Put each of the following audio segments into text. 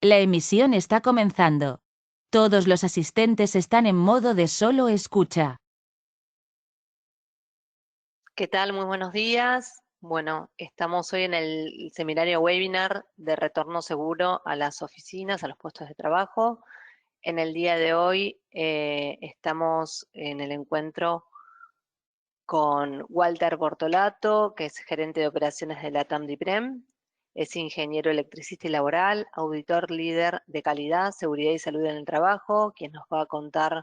La emisión está comenzando. Todos los asistentes están en modo de solo escucha. ¿Qué tal? Muy buenos días. Bueno, estamos hoy en el seminario webinar de retorno seguro a las oficinas, a los puestos de trabajo. En el día de hoy estamos en el encuentro con Walter Bortolato, que es gerente de operaciones de LATAM DIPREM. Es ingeniero electricista y laboral, auditor líder de calidad, seguridad y salud en el trabajo, quien nos va a contar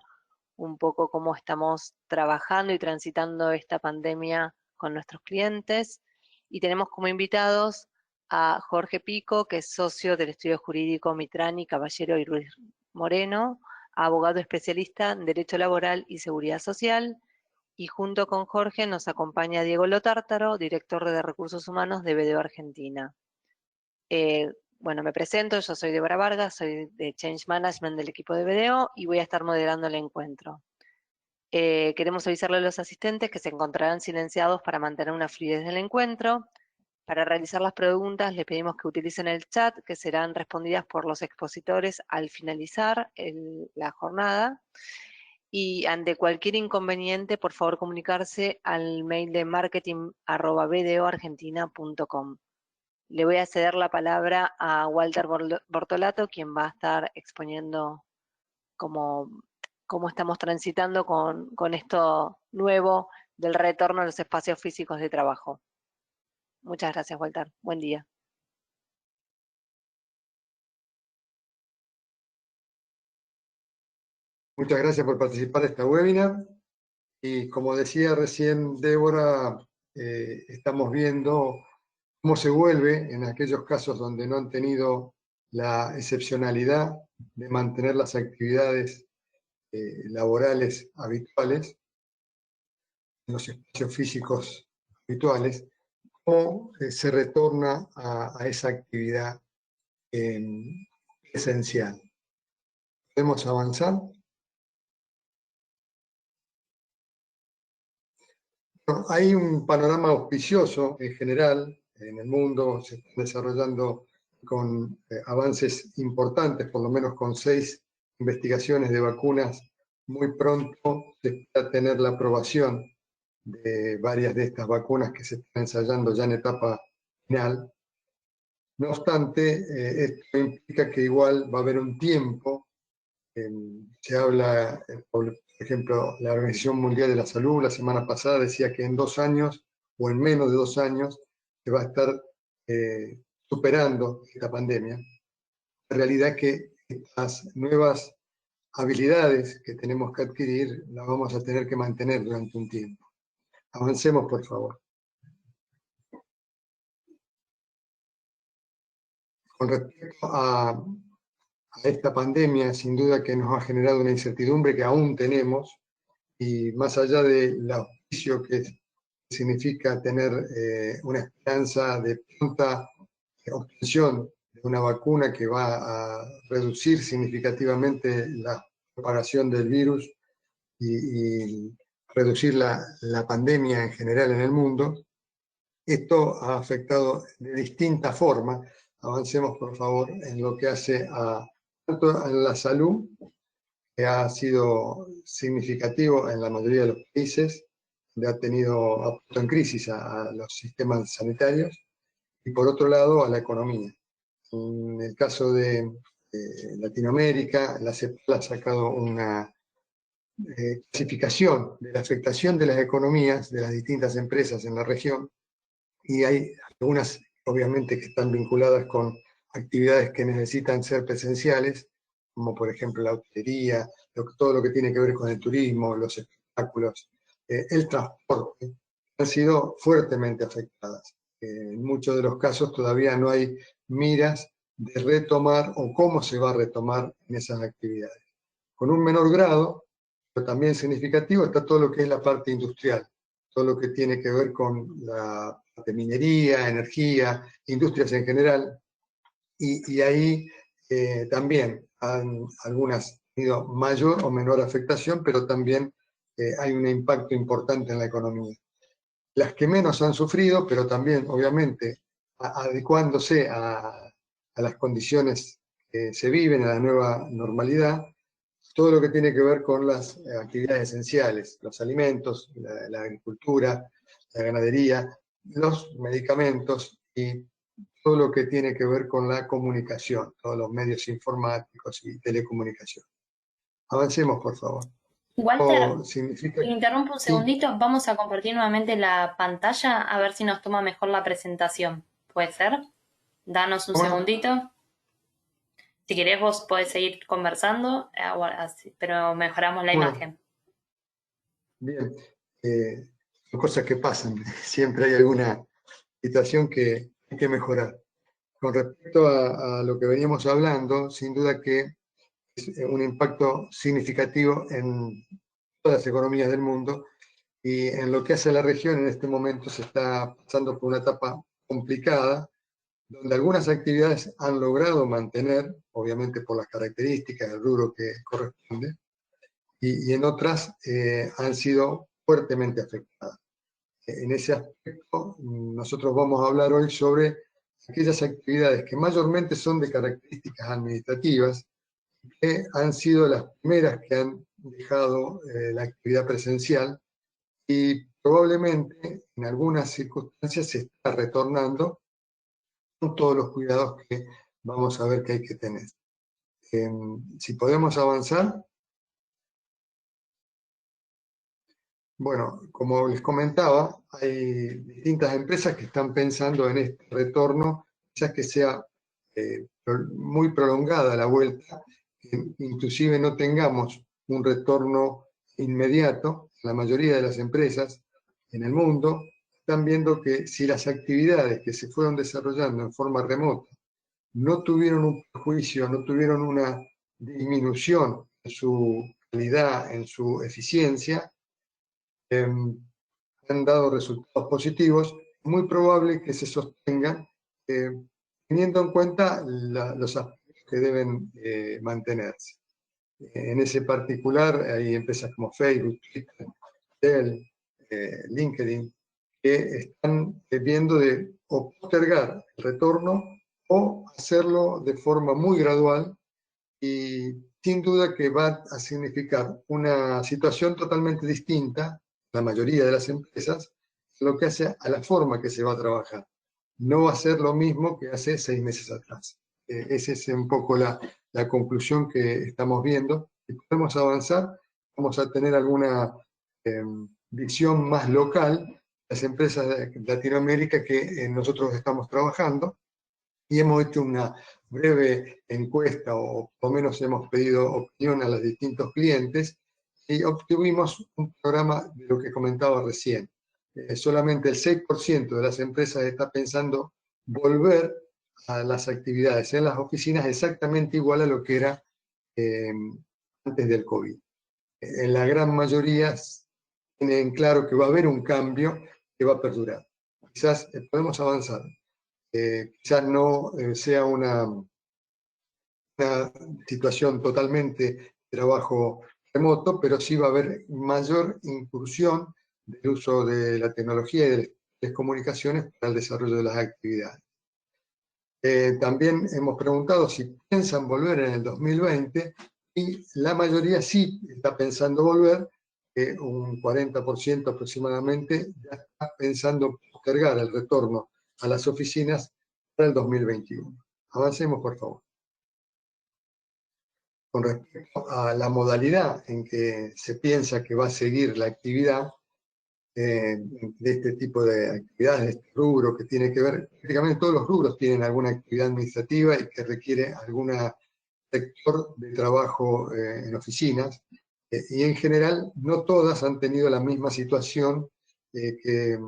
un poco cómo estamos trabajando y transitando esta pandemia con nuestros clientes. Y tenemos como invitados a Jorge Pico, que es socio del estudio jurídico Mitrani, Caballero y Ruiz Moreno, abogado especialista en Derecho Laboral y Seguridad Social. Y junto con Jorge nos acompaña Diego Lotártaro, director de Recursos Humanos de BDO Argentina. Bueno, me presento, yo soy Débora Vargas, soy de Change Management del equipo de BDO y voy a estar moderando el encuentro. Queremos avisarle a los asistentes que se encontrarán silenciados para mantener una fluidez del encuentro. Para realizar las preguntas les pedimos que utilicen el chat, que serán respondidas por los expositores al finalizar la jornada. Y ante cualquier inconveniente, por favor comunicarse al mail de marketing@bdoargentina.com. Le voy a ceder la palabra a Walter Bortolato, quien va a estar exponiendo cómo estamos transitando con esto nuevo del retorno a los espacios físicos de trabajo. Muchas gracias, Walter. Buen día. Muchas gracias por participar de esta webinar. Y como decía recién Débora, estamos viendo cómo se vuelve en aquellos casos donde no han tenido la excepcionalidad de mantener las actividades laborales habituales, en los espacios físicos habituales, cómo se retorna a esa actividad esencial. ¿Podemos avanzar? Hay un panorama auspicioso en general en el mundo, se está desarrollando con avances importantes, por lo menos con 6 investigaciones de vacunas. Muy pronto se espera tener la aprobación de varias de estas vacunas que se están ensayando ya en etapa final. No obstante, esto implica que igual va a haber un tiempo. Se habla, por ejemplo, la Organización Mundial de la Salud la semana pasada decía que en 2 años o en menos de 2 años se va a estar superando esta pandemia. La realidad es que estas nuevas habilidades que tenemos que adquirir las vamos a tener que mantener durante un tiempo. Avancemos, por favor. Con respecto a esta pandemia, sin duda que nos ha generado una incertidumbre que aún tenemos, y más allá del auspicio que significa tener una esperanza de pronta obtención de una vacuna que va a reducir significativamente la propagación del virus y reducir la pandemia en general en el mundo, esto ha afectado de distinta forma. Avancemos, por favor, en lo que hace tanto a la salud, que ha sido significativo en la mayoría de los países, donde ha puesto en crisis a los sistemas sanitarios, y por otro lado a la economía. En el caso de Latinoamérica, la CEPAL ha sacado una clasificación de la afectación de las economías de las distintas empresas en la región, y hay algunas obviamente que están vinculadas con actividades que necesitan ser presenciales, como por ejemplo la hotelería, todo lo que tiene que ver con el turismo, los espectáculos, el transporte, han sido fuertemente afectadas. En muchos de los casos todavía no hay miras de retomar o cómo se va a retomar en esas actividades. Con un menor grado, pero también significativo, está todo lo que es la parte industrial, todo lo que tiene que ver con la parte minería, energía, industrias en general, y ahí también han algunas tenido mayor o menor afectación, pero también hay un impacto importante en la economía. Las que menos han sufrido, pero también obviamente adecuándose a las condiciones se viven, a la nueva normalidad, todo lo que tiene que ver con las actividades esenciales, los alimentos, la agricultura, la ganadería, los medicamentos y todo lo que tiene que ver con la comunicación, todos los medios informáticos y telecomunicación. Avancemos, por favor. Walter, Significa... interrumpo un Sí. segundito, vamos a compartir nuevamente la pantalla a ver si nos toma mejor la presentación. ¿Puede ser? Danos un segundito. Si querés vos podés seguir conversando, pero mejoramos la imagen. Bien, son cosas que pasan, siempre hay alguna situación que hay que mejorar. Con respecto a lo que veníamos hablando, sin duda que es un impacto significativo en todas las economías del mundo, y en lo que hace a la región en este momento se está pasando por una etapa complicada, donde algunas actividades han logrado mantener, obviamente por las características del rubro que corresponde, y en otras han sido fuertemente afectadas. En ese aspecto, nosotros vamos a hablar hoy sobre aquellas actividades que mayormente son de características administrativas, que han sido las primeras que han dejado la actividad presencial, y probablemente en algunas circunstancias se está retornando con todos los cuidados que vamos a ver que hay que tener. Si podemos avanzar. Bueno, como les comentaba, hay distintas empresas que están pensando en este retorno, quizás que sea muy prolongada la vuelta, que inclusive no tengamos un retorno inmediato. La mayoría de las empresas en el mundo están viendo que si las actividades que se fueron desarrollando en forma remota no tuvieron un perjuicio, no tuvieron una disminución en su calidad, en su eficiencia, han dado resultados positivos, es muy probable que se sostengan, teniendo en cuenta los aspectos que deben mantenerse. En ese particular hay empresas como Facebook, Twitter, Dell, LinkedIn, que están viendo de o postergar el retorno o hacerlo de forma muy gradual, y sin duda que va a significar una situación totalmente distinta, la mayoría de las empresas, lo que hace a la forma que se va a trabajar. No va a ser lo mismo que hace 6 meses atrás. Esa es un poco la conclusión que estamos viendo. Si podemos avanzar, vamos a tener alguna visión más local, las empresas de Latinoamérica que nosotros estamos trabajando, y hemos hecho una breve encuesta, o por lo menos hemos pedido opinión a los distintos clientes, y obtuvimos un programa de lo que comentaba recién. Solamente el 6% de las empresas está pensando volver a las actividades en las oficinas exactamente igual a lo que era antes del COVID. En la gran mayoría tienen claro que va a haber un cambio que va a perdurar. Quizás podemos avanzar. Quizás no sea una situación totalmente de trabajo remoto, pero sí va a haber mayor incursión del uso de la tecnología y de las comunicaciones para el desarrollo de las actividades. También hemos preguntado si piensan volver en el 2020, y la mayoría sí está pensando volver, un 40% aproximadamente ya está pensando postergar el retorno a las oficinas para el 2021. Avancemos, por favor. Con respecto a la modalidad en que se piensa que va a seguir la actividad de este tipo de actividades, de este rubro que tiene que ver, prácticamente todos los rubros tienen alguna actividad administrativa y que requiere algún sector de trabajo en oficinas, y en general no todas han tenido la misma situación, que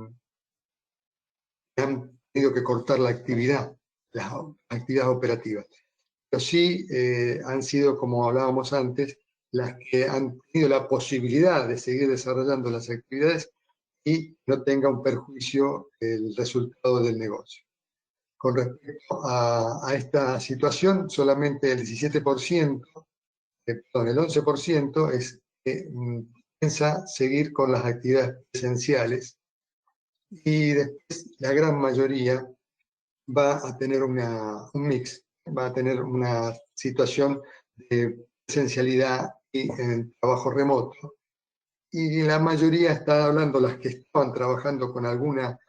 han tenido que cortar la actividad, las actividades operativas. Pero sí han sido, como hablábamos antes, las que han tenido la posibilidad de seguir desarrollando las actividades y no tenga un perjuicio el resultado del negocio. Con respecto a esta situación, solamente el 17%, perdón, el 11% es que piensa seguir con las actividades esenciales, y después la gran mayoría va a tener un mix, va a tener una situación de presencialidad y en trabajo remoto. Y la mayoría está hablando, las que estaban trabajando con alguna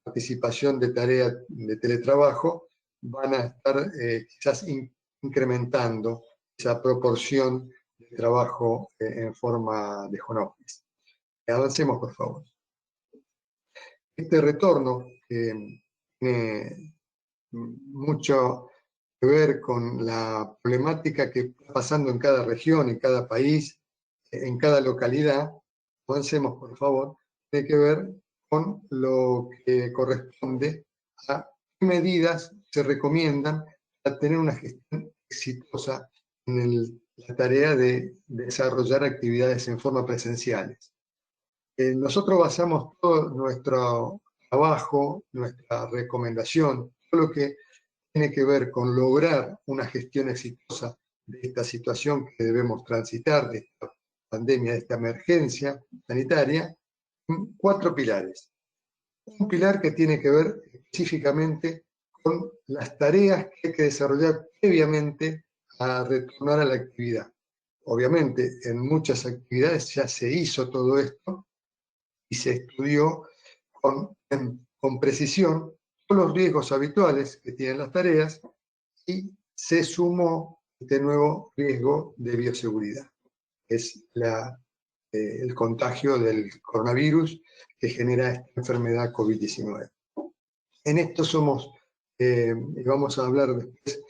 participación de tarea de teletrabajo, van a estar quizás incrementando esa proporción de trabajo en forma de home office. Avancemos, por favor. Este retorno tiene mucho que ver con la problemática que está pasando en cada región, en cada país, en cada localidad. Avancemos, por favor. Tiene que ver con lo que corresponde a qué medidas se recomiendan para tener una gestión exitosa en la tarea de desarrollar actividades en forma presenciales. Nosotros basamos todo nuestro trabajo, nuestra recomendación, todo lo que tiene que ver con lograr una gestión exitosa de esta situación que debemos transitar, de esta pandemia, de esta emergencia sanitaria, en 4 pilares. Un pilar que tiene que ver específicamente con las tareas que hay que desarrollar previamente a retornar a la actividad. Obviamente, en muchas actividades ya se hizo todo esto y se estudió con precisión todos los riesgos habituales que tienen las tareas y se sumó este nuevo riesgo de bioseguridad. Es el contagio del coronavirus que genera esta enfermedad COVID-19. En esto y vamos a hablar después,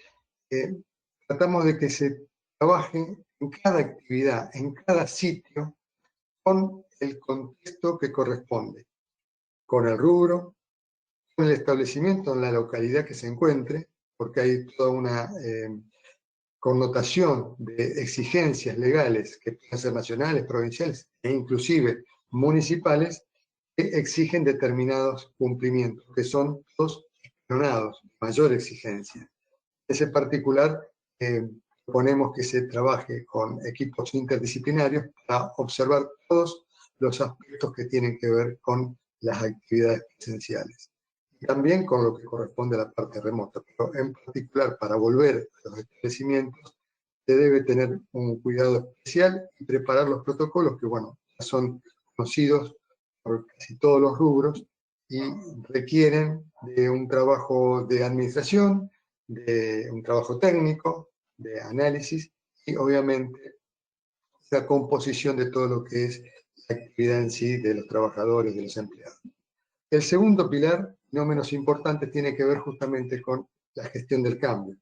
tratamos de que se trabaje en cada actividad, en cada sitio, con el contexto que corresponde, con el rubro, con el establecimiento en la localidad que se encuentre, porque hay toda una connotación de exigencias legales que pueden ser nacionales, provinciales e inclusive municipales, que exigen determinados cumplimientos, que son los escalonados, mayor exigencia. En ese particular, proponemos que se trabaje con equipos interdisciplinarios para observar todos los aspectos que tienen que ver con las actividades presenciales. Y también con lo que corresponde a la parte remota, pero en particular para volver a los establecimientos se debe tener un cuidado especial y preparar los protocolos que, bueno, son conocidos por casi todos los rubros y requieren de un trabajo de administración, de un trabajo técnico, de análisis y obviamente la composición de todo lo que es la actividad en sí de los trabajadores, de los empleados. El segundo pilar, no menos importante, tiene que ver justamente con la gestión del cambio.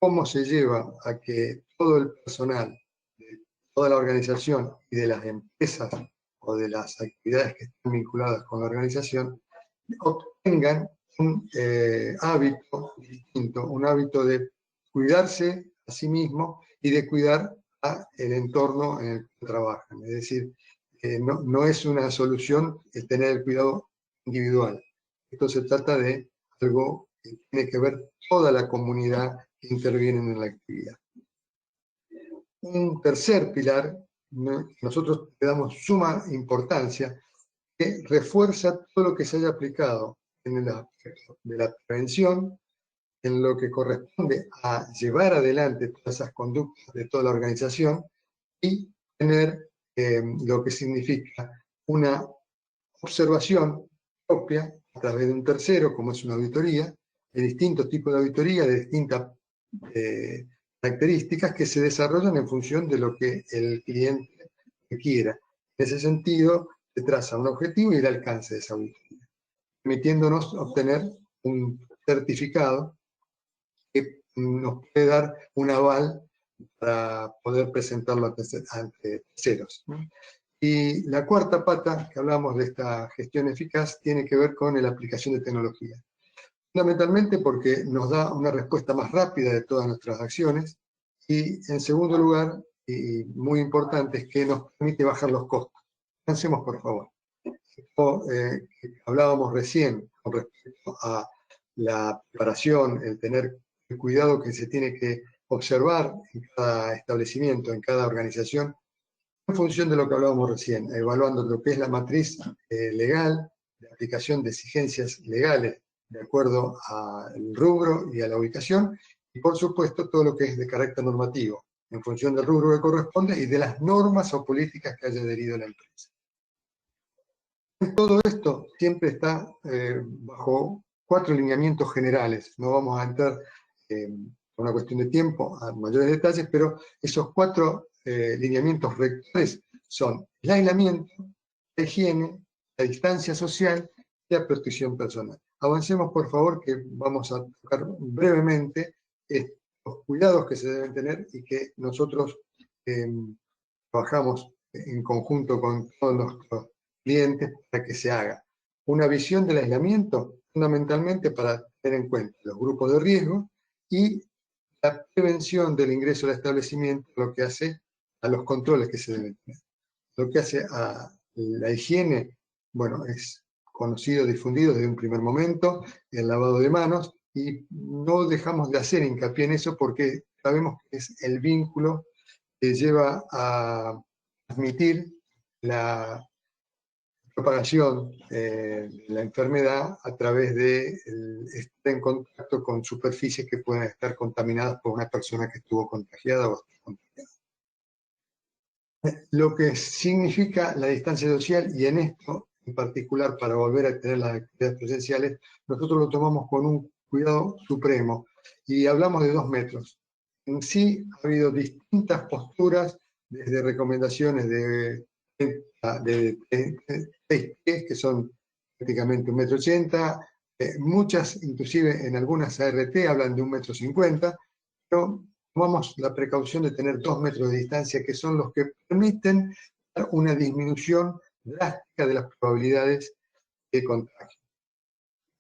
Cómo se lleva a que todo el personal de toda la organización y de las empresas o de las actividades que están vinculadas con la organización obtengan un hábito distinto, un hábito de cuidarse a sí mismo y de cuidar al entorno en el que trabajan. Es decir, no es una solución el tener el cuidado individual. Esto se trata de algo que tiene que ver toda la comunidad que intervienen en la actividad. Un tercer pilar, nosotros le damos suma importancia, que refuerza todo lo que se haya aplicado en el aspecto de la prevención, en lo que corresponde a llevar adelante todas esas conductas de toda la organización y tener lo que significa una observación propia a través de un tercero, como es una auditoría, de distintos tipos de auditoría, de distintas características que se desarrollan en función de lo que el cliente quiera. En ese sentido, se traza un objetivo y el alcance de esa auditoría, permitiéndonos obtener un certificado que nos puede dar un aval para poder presentarlo ante terceros. Y la cuarta pata, que hablamos de esta gestión eficaz, tiene que ver con la aplicación de tecnología. Fundamentalmente porque nos da una respuesta más rápida de todas nuestras acciones y, en segundo lugar, y muy importante, es que nos permite bajar los costos. Avancemos, por favor. Esto, hablábamos recién con respecto a la preparación, el tener el cuidado que se tiene que observar en cada establecimiento, en cada organización, en función de lo que hablábamos recién, evaluando lo que es la matriz legal, de aplicación de exigencias legales de acuerdo al rubro y a la ubicación, y por supuesto todo lo que es de carácter normativo, en función del rubro que corresponde y de las normas o políticas que haya adherido la empresa. Todo esto siempre está bajo 4 lineamientos generales. No vamos a entrar por una cuestión de tiempo a mayores detalles, pero esos 4 lineamientos rectores son el aislamiento, la higiene, la distancia social y la protección personal. Avancemos, por favor, que vamos a tocar brevemente los cuidados que se deben tener y que nosotros trabajamos en conjunto con todos nuestros clientes para que se haga. Una visión del aislamiento, fundamentalmente para tener en cuenta los grupos de riesgo y la prevención del ingreso al establecimiento, lo que hace a los controles que se deben tener. Lo que hace a la higiene, bueno, es conocido, difundido desde un primer momento, el lavado de manos, y no dejamos de hacer hincapié en eso porque sabemos que es el vínculo que lleva a transmitir la propagación de la enfermedad a través de estar en contacto con superficies que pueden estar contaminadas por una persona que estuvo contagiada o está contagiada. Lo que significa la distancia social, y en esto en particular para volver a tener las actividades presenciales, nosotros lo tomamos con un cuidado supremo y hablamos de 2 metros. En sí ha habido distintas posturas, desde recomendaciones de 6 pies, que son prácticamente 1,80 m, muchas, inclusive en algunas ART, hablan de 1,50 m, pero tomamos la precaución de tener 2 metros de distancia, que son los que permiten una disminución drástica de las probabilidades de contagio.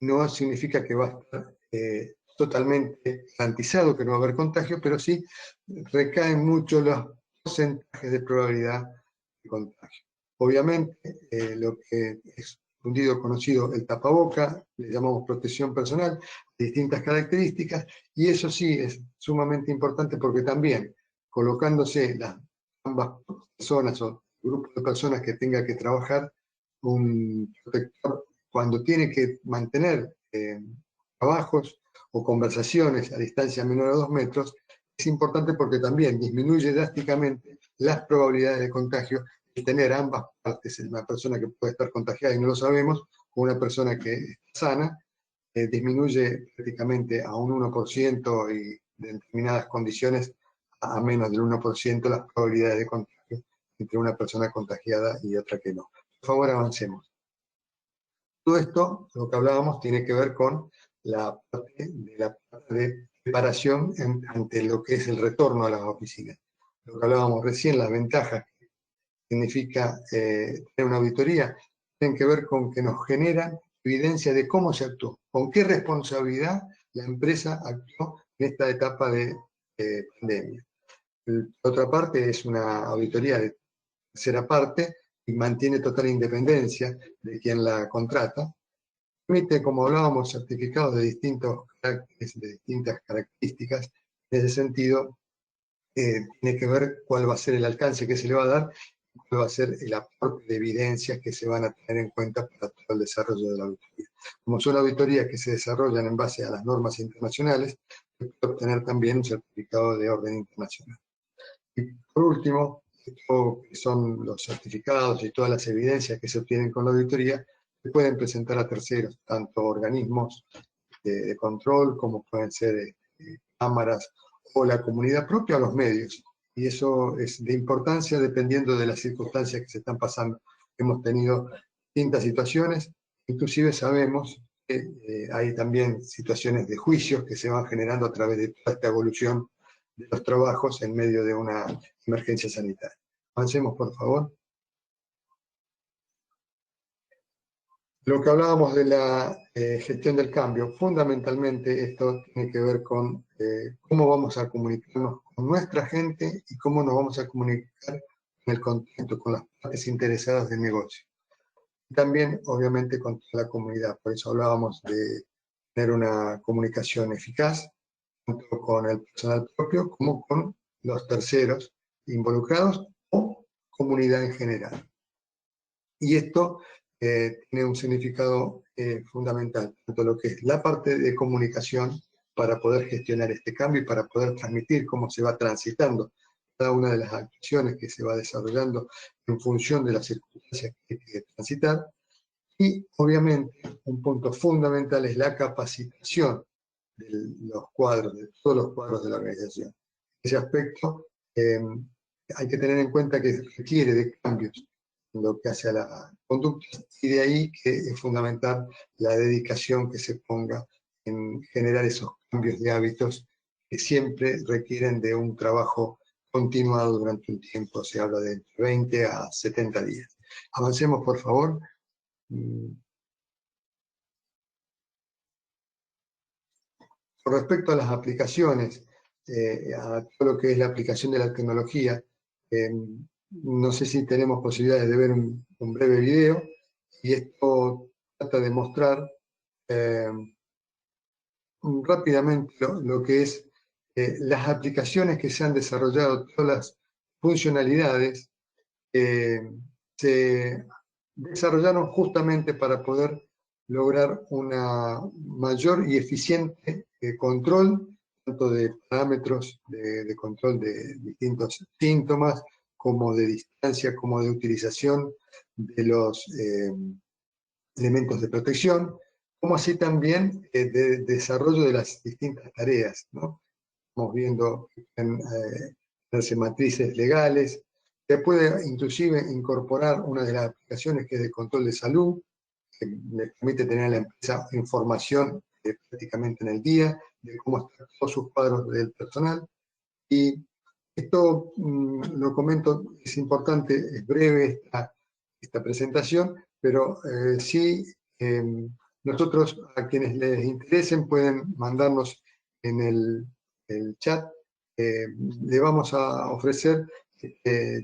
No significa que va a estar totalmente garantizado que no va a haber contagio, pero sí recaen mucho los porcentajes de probabilidad de contagio. Obviamente, lo que es fundido, conocido, el tapaboca, le llamamos protección personal, distintas características, y eso sí es sumamente importante porque también colocándose ambas personas o grupos de personas que tenga que trabajar, un protector cuando tiene que mantener trabajos o conversaciones a distancia menor a 2 metros, es importante porque también disminuye drásticamente las probabilidades de contagio y tener ambas partes, una persona que puede estar contagiada y no lo sabemos, o una persona que está sana, disminuye prácticamente a un 1% y de determinadas condiciones a menos del 1% las probabilidades de contagio entre una persona contagiada y otra que no. Por favor, avancemos. Todo esto, lo que hablábamos, tiene que ver con la parte de preparación ante lo que es el retorno a las oficinas. Lo que hablábamos recién, las ventajas que significa tener una auditoría, tienen que ver con que nos generan evidencia de cómo se actuó, con qué responsabilidad la empresa actuó en esta etapa de pandemia. Por otra parte, es una auditoría de tercera parte y mantiene total independencia de quien la contrata. Permite, como hablábamos, certificados de distintos caracteres, de distintas características. En ese sentido, tiene que ver cuál va a ser el alcance que se le va a dar, cuál va a ser el aporte de evidencias que se van a tener en cuenta para todo el desarrollo de la auditoría. Como son auditorías que se desarrollan en base a las normas internacionales, se puede obtener también un certificado de orden internacional. Y por último, esto que son los certificados y todas las evidencias que se obtienen con la auditoría, se pueden presentar a terceros, tanto organismos de control como pueden ser cámaras o la comunidad propia o los medios. Y eso es de importancia dependiendo de las circunstancias que se están pasando. Hemos tenido distintas situaciones, inclusive sabemos que hay también situaciones de juicios que se van generando a través de toda esta evolución de los trabajos en medio de una emergencia sanitaria. Avancemos, por favor. Lo que hablábamos de la gestión del cambio, fundamentalmente esto tiene que ver con cómo vamos a comunicarnos con nuestra gente y cómo nos vamos a comunicar en el contexto con las partes interesadas del negocio. Y también, obviamente, con toda la comunidad. Por eso hablábamos de tener una comunicación eficaz, tanto con el personal propio como con los terceros involucrados o comunidad en general. Y esto tiene un significado fundamental, tanto lo que es la parte de comunicación para poder gestionar este cambio y para poder transmitir cómo se va transitando cada una de las acciones que se va desarrollando en función de las circunstancias que hay que transitar. Y obviamente un punto fundamental es la capacitación de los cuadros, de todos los cuadros de la organización. Ese aspecto hay que tener en cuenta que requiere de cambios en lo que hace a la conducta, y de ahí que es fundamental la dedicación que se ponga en generar esos cambios de hábitos que siempre requieren de un trabajo continuado durante un tiempo, se habla de entre 20 a 70 días. Avancemos, por favor. Con respecto a las aplicaciones, a todo lo que es la aplicación de la tecnología, no sé si tenemos posibilidades de ver un breve video, y esto trata de mostrar rápidamente lo que es las aplicaciones que se han desarrollado, todas las funcionalidades se desarrollaron justamente para poder lograr una mayor y eficiente control, tanto de parámetros de control de distintos síntomas, como de distancia, como de utilización de los elementos de protección, como así también de desarrollo de las distintas tareas, ¿no? Estamos viendo las matrices legales. Se puede inclusive incorporar una de las aplicaciones que es de control de salud, que le permite tener a la empresa información prácticamente en el día de cómo están todos sus cuadros del personal. Y esto lo comento, es importante, es breve esta presentación, pero sí nosotros, a quienes les interesen, pueden mandarnos en el chat. Le vamos a ofrecer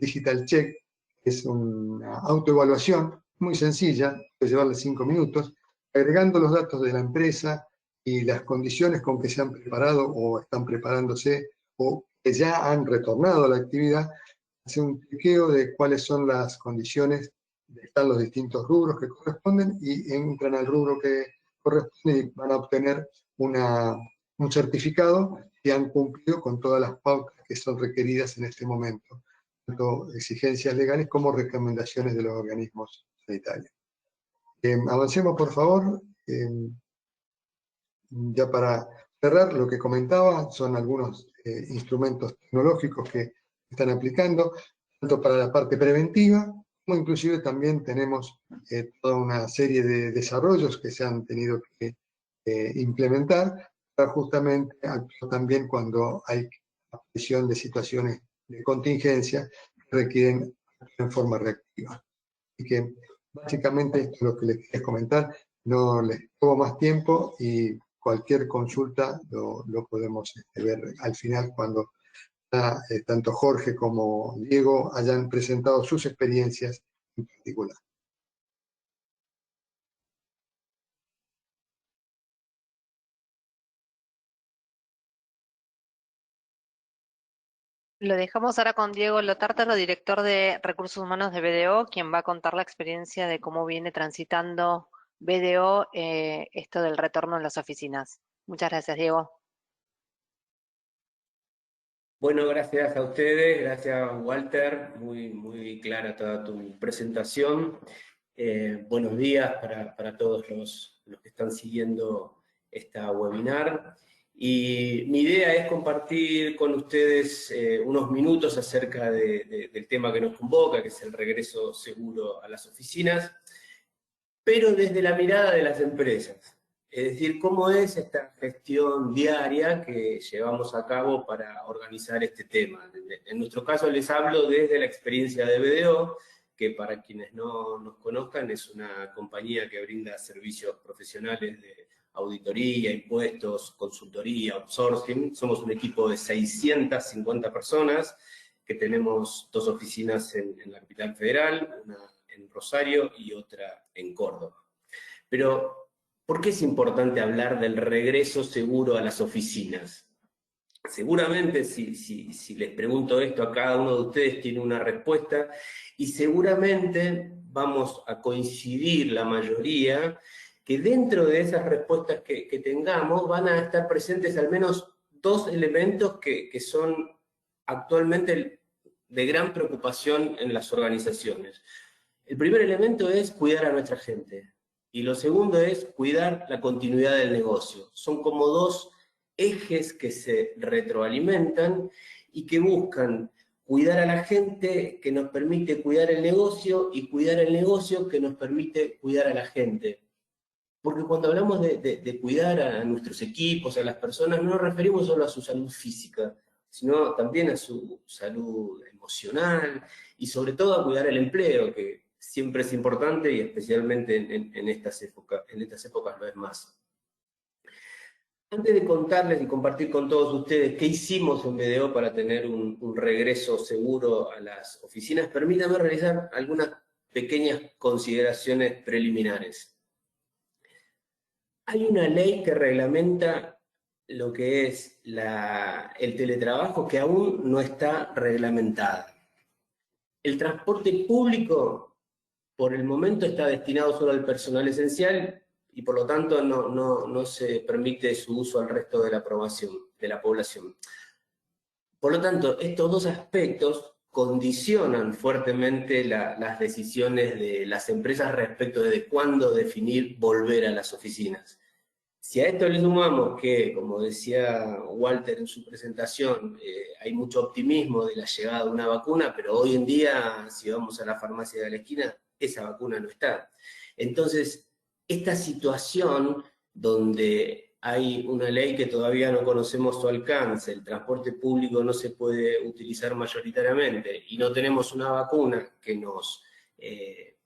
Digital Check, que es una autoevaluación muy sencilla, puede llevarle 5 minutos, agregando los datos de la empresa y las condiciones con que se han preparado o están preparándose o que ya han retornado a la actividad. Hace un chequeo de cuáles son las condiciones, están los distintos rubros que corresponden, y entran al rubro que corresponde y van a obtener un certificado que han cumplido con todas las pautas que son requeridas en este momento, tanto exigencias legales como recomendaciones de los organismos sanitarios. Avancemos, por favor. Ya para cerrar, lo que comentaba son algunos instrumentos tecnológicos que están aplicando, tanto para la parte preventiva, como inclusive también tenemos toda una serie de desarrollos que se han tenido que implementar para justamente actuar también cuando hay aparición de situaciones de contingencia que requieren en forma reactiva. Así que básicamente esto es lo que les quería comentar. No les tomo más tiempo y cualquier consulta lo podemos ver al final cuando tanto Jorge como Diego hayan presentado sus experiencias en particular. Lo dejamos ahora con Diego Lotártaro, director de Recursos Humanos de BDO, quien va a contar la experiencia de cómo viene transitando BDO esto del retorno en las oficinas. Muchas gracias, Diego. Bueno, gracias a ustedes, gracias Walter, muy clara toda tu presentación. Buenos días para todos los que están siguiendo esta webinar. Y mi idea es compartir con ustedes unos minutos acerca del tema que nos convoca, que es el regreso seguro a las oficinas, pero desde la mirada de las empresas. Es decir, cómo es esta gestión diaria que llevamos a cabo para organizar este tema. En nuestro caso les hablo desde la experiencia de BDO, que para quienes no nos conozcan es una compañía que brinda servicios profesionales de auditoría, impuestos, consultoría, outsourcing. Somos un equipo de 650 personas, que tenemos 2 oficinas en la capital federal, una en Rosario y otra en Córdoba. Pero, ¿por qué es importante hablar del regreso seguro a las oficinas? Seguramente, si les pregunto esto a cada uno de ustedes, tiene una respuesta, y seguramente vamos a coincidir la mayoría que dentro de esas respuestas que tengamos van a estar presentes al menos dos elementos que son actualmente de gran preocupación en las organizaciones. El primer elemento es cuidar a nuestra gente, y lo segundo es cuidar la continuidad del negocio. Son como dos ejes que se retroalimentan y que buscan cuidar a la gente, que nos permite cuidar el negocio, y cuidar el negocio que nos permite cuidar a la gente. Porque cuando hablamos de cuidar a nuestros equipos, a las personas, no nos referimos solo a su salud física, sino también a su salud emocional, y sobre todo a cuidar el empleo, que siempre es importante, y especialmente en estas épocas lo es más. Antes de contarles y compartir con todos ustedes qué hicimos en BDO para tener un regreso seguro a las oficinas, permítanme realizar algunas pequeñas consideraciones preliminares. Hay una ley que reglamenta lo que es el teletrabajo, que aún no está reglamentada. El transporte público, por el momento, está destinado solo al personal esencial, y por lo tanto no se permite su uso al resto de la población. Por lo tanto, estos dos aspectos condicionan fuertemente las decisiones de las empresas respecto de cuándo definir volver a las oficinas. Si a esto le sumamos que, como decía Walter en su presentación, hay mucho optimismo de la llegada de una vacuna, pero hoy en día, si vamos a la farmacia de la esquina, esa vacuna no está. Entonces, esta situación donde hay una ley que todavía no conocemos su alcance, el transporte público no se puede utilizar mayoritariamente, y no tenemos una vacuna que nos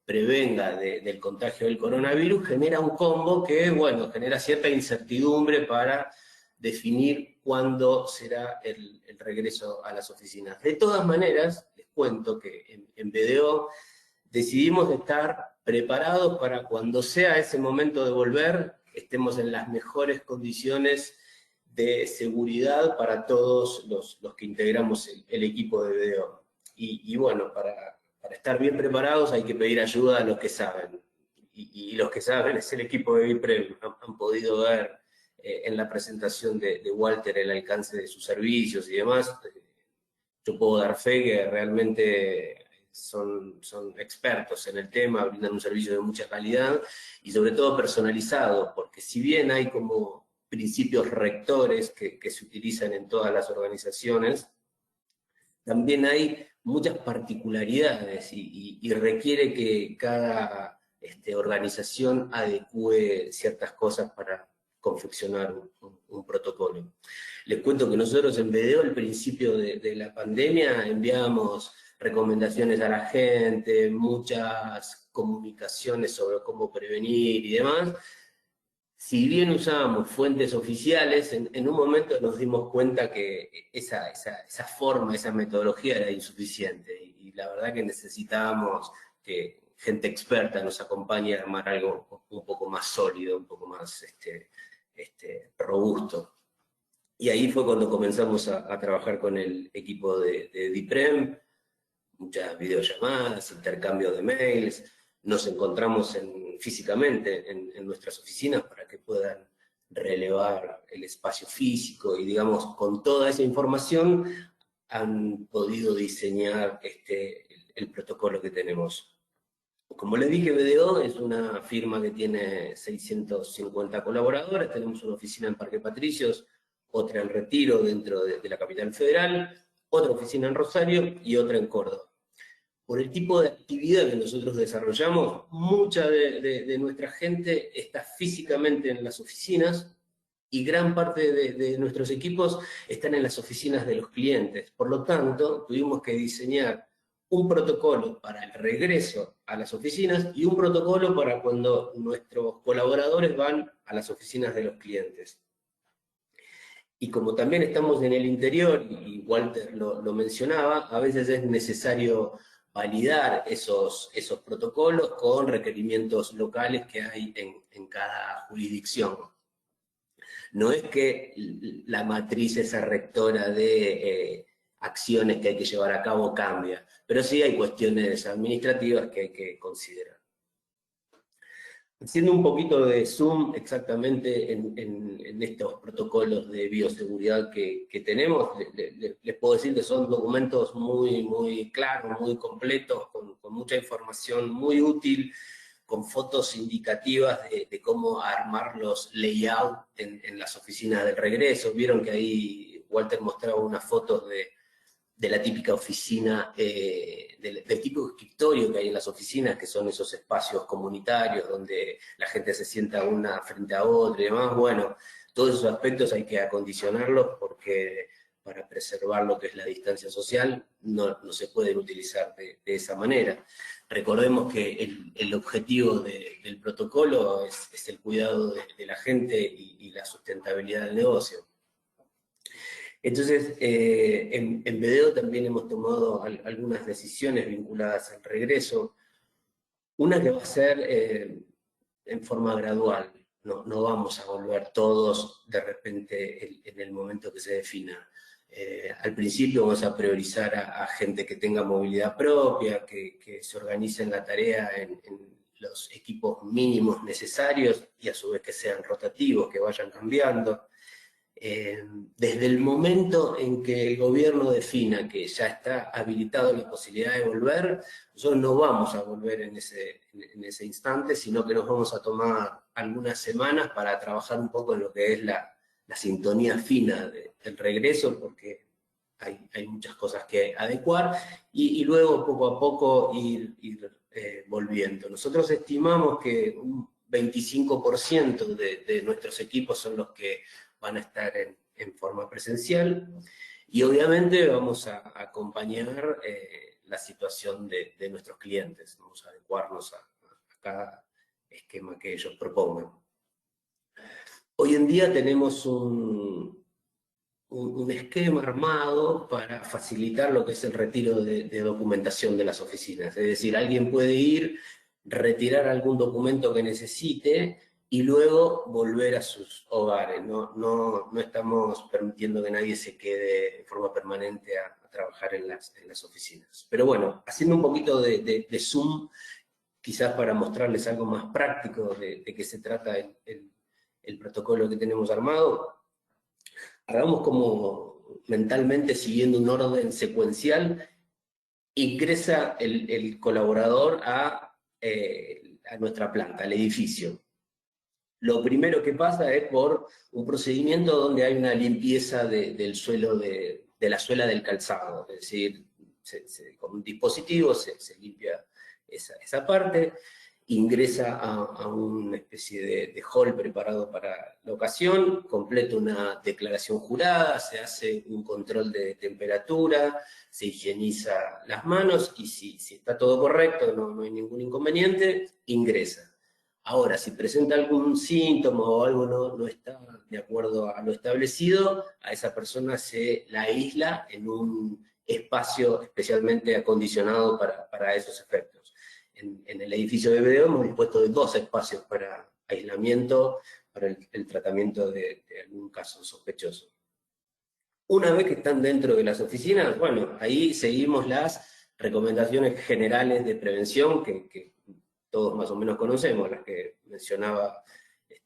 prevenga del contagio del coronavirus, genera un combo que, bueno, genera cierta incertidumbre para definir cuándo será el regreso a las oficinas. De todas maneras, les cuento que en BDO decidimos estar preparados para cuando sea ese momento de volver, estemos en las mejores condiciones de seguridad para todos los que integramos el equipo de BDO. Y bueno, para estar bien preparados hay que pedir ayuda a los que saben. Y los que saben es el equipo de BIPREM. Han podido ver en la presentación de Walter el alcance de sus servicios y demás. Yo puedo dar fe que realmente son expertos en el tema, brindan un servicio de mucha calidad y sobre todo personalizado, porque si bien hay como principios rectores que se utilizan en todas las organizaciones, también hay muchas particularidades y requiere que cada organización adecue ciertas cosas para confeccionar un protocolo. Les cuento que nosotros en BDO, al principio de la pandemia, enviábamos recomendaciones a la gente, muchas comunicaciones sobre cómo prevenir y demás. Si bien usábamos fuentes oficiales, en un momento nos dimos cuenta que esa forma, esa metodología era insuficiente, y la verdad que necesitábamos que gente experta nos acompañe a armar algo un poco más sólido, un poco más robusto. Y ahí fue cuando comenzamos a trabajar con el equipo de BIPREM, muchas videollamadas, intercambio de mails, nos encontramos físicamente en nuestras oficinas para que puedan relevar el espacio físico, y digamos, con toda esa información han podido diseñar el protocolo que tenemos. Como les dije, BDO es una firma que tiene 650 colaboradores, tenemos una oficina en Parque Patricios, otra en Retiro dentro de la capital federal, otra oficina en Rosario y otra en Córdoba. Por el tipo de actividad que nosotros desarrollamos, mucha de nuestra gente está físicamente en las oficinas, y gran parte de nuestros equipos están en las oficinas de los clientes. Por lo tanto, tuvimos que diseñar un protocolo para el regreso a las oficinas y un protocolo para cuando nuestros colaboradores van a las oficinas de los clientes. Y como también estamos en el interior, y Walter lo mencionaba, a veces es necesario validar esos protocolos con requerimientos locales que hay en cada jurisdicción. No es que la matriz esa rectora de acciones que hay que llevar a cabo cambia, pero sí hay cuestiones administrativas que hay que considerar. Haciendo un poquito de zoom exactamente en estos protocolos de bioseguridad que tenemos, les puedo decir que son documentos muy claros, muy completos, con mucha información muy útil, con fotos indicativas de cómo armar los layouts en las oficinas del regreso. Vieron que ahí Walter mostraba unas fotos de la típica oficina, del típico escritorio que hay en las oficinas, que son esos espacios comunitarios donde la gente se sienta una frente a otra y demás. Bueno, todos esos aspectos hay que acondicionarlos porque para preservar lo que es la distancia social no se pueden utilizar de esa manera. Recordemos que el objetivo del protocolo es el cuidado de la gente y la sustentabilidad del negocio. Entonces, en BDO también hemos tomado algunas decisiones vinculadas al regreso. Una que va a ser en forma gradual. No vamos a volver todos de repente en el momento que se defina. Al principio vamos a priorizar a gente que tenga movilidad propia, que se organice en la tarea en los equipos mínimos necesarios y a su vez que sean rotativos, que vayan cambiando. Desde el momento en que el gobierno defina que ya está habilitado la posibilidad de volver, nosotros no vamos a volver en ese instante, sino que nos vamos a tomar algunas semanas para trabajar un poco en lo que es la sintonía fina del regreso, porque hay muchas cosas que adecuar, y luego poco a poco ir volviendo. Nosotros estimamos que un 25% de nuestros equipos son los que van a estar en forma presencial, y obviamente vamos a acompañar la situación de nuestros clientes, vamos a adecuarnos a cada esquema que ellos propongan. Hoy en día tenemos un esquema armado para facilitar lo que es el retiro de documentación de las oficinas, es decir, alguien puede ir, retirar algún documento que necesite, y luego volver a sus hogares. No estamos permitiendo que nadie se quede de forma permanente a trabajar en las oficinas. Pero bueno, haciendo un poquito de zoom, quizás para mostrarles algo más práctico de qué se trata el protocolo que tenemos armado, hagamos como mentalmente, siguiendo un orden secuencial, ingresa el colaborador a nuestra planta, al edificio. Lo primero que pasa es por un procedimiento donde hay una limpieza del suelo, de la suela del calzado, es decir, con un dispositivo se limpia esa parte, ingresa a una especie de hall preparado para la ocasión, completa una declaración jurada, se hace un control de temperatura, se higieniza las manos, y si está todo correcto, no hay ningún inconveniente, ingresa. Ahora, si presenta algún síntoma o algo no está de acuerdo a lo establecido, a esa persona se la aísla en un espacio especialmente acondicionado para esos efectos. En el edificio de BDO hemos dispuesto de 2 espacios para aislamiento, para el tratamiento de algún caso sospechoso. Una vez que están dentro de las oficinas, bueno, ahí seguimos las recomendaciones generales de prevención que todos más o menos conocemos, las que mencionaba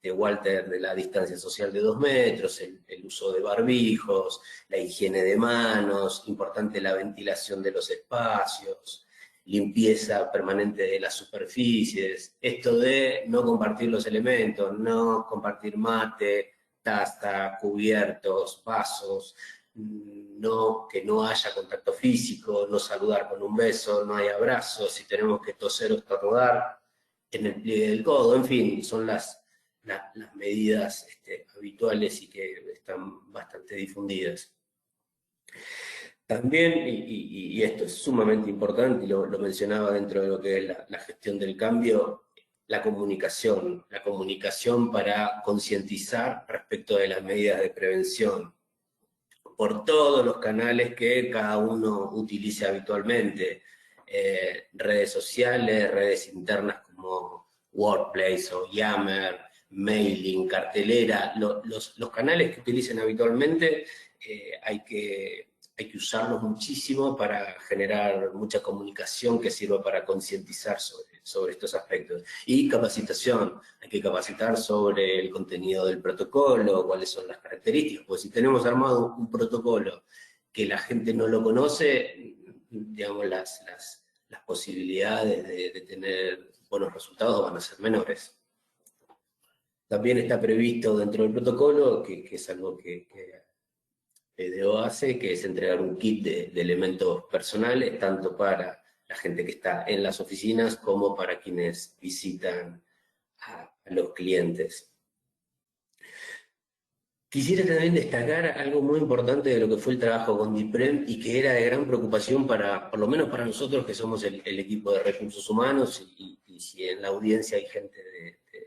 Walter, de la distancia social de 2 metros, el uso de barbijos, la higiene de manos, importante la ventilación de los espacios, limpieza permanente de las superficies, esto de no compartir los elementos, no compartir mate, taza, cubiertos, vasos, que no haya contacto físico, no saludar con un beso, no hay abrazos, si tenemos que toser o estornudar en el pliegue del codo, en fin, son las medidas habituales y que están bastante difundidas. También, y esto es sumamente importante, y lo mencionaba dentro de lo que es la gestión del cambio, la comunicación para concientizar respecto de las medidas de prevención, por todos los canales que cada uno utilice habitualmente, redes sociales, redes internas como Workplace o Yammer, mailing, cartelera, los canales que utilicen habitualmente hay que hay que usarlos muchísimo para generar mucha comunicación que sirva para concientizar sobre estos aspectos. Y capacitación, hay que capacitar sobre el contenido del protocolo, cuáles son las características, pues si tenemos armado un protocolo que la gente no lo conoce, digamos, las posibilidades de tener buenos resultados van a ser menores. También está previsto dentro del protocolo, que es algo que PDO hace, que es entregar un kit de elementos personales, tanto para la gente que está en las oficinas como para quienes visitan a los clientes. Quisiera también destacar algo muy importante de lo que fue el trabajo con DIPREM y que era de gran preocupación por lo menos para nosotros que somos el equipo de recursos humanos y si en la audiencia hay gente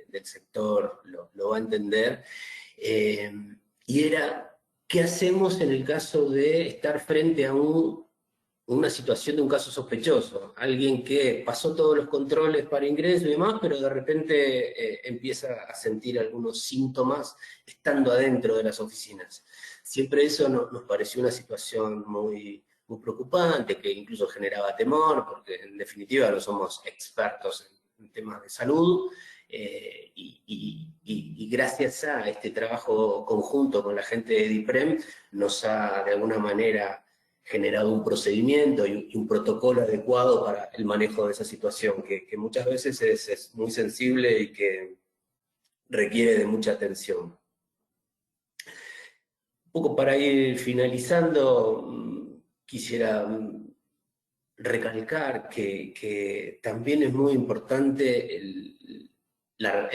del sector lo va a entender, y era ¿qué hacemos en el caso de estar frente a una situación de un caso sospechoso? Alguien que pasó todos los controles para ingreso y demás, pero de repente empieza a sentir algunos síntomas estando adentro de las oficinas. Siempre eso nos pareció una situación muy preocupante, que incluso generaba temor, porque en definitiva no somos expertos en temas de salud, y gracias a este trabajo conjunto con la gente de DIPREM nos ha de alguna manera generado un procedimiento y un protocolo adecuado para el manejo de esa situación, que muchas veces es muy sensible y que requiere de mucha atención. Un poco para ir finalizando, quisiera recalcar que también es muy importante la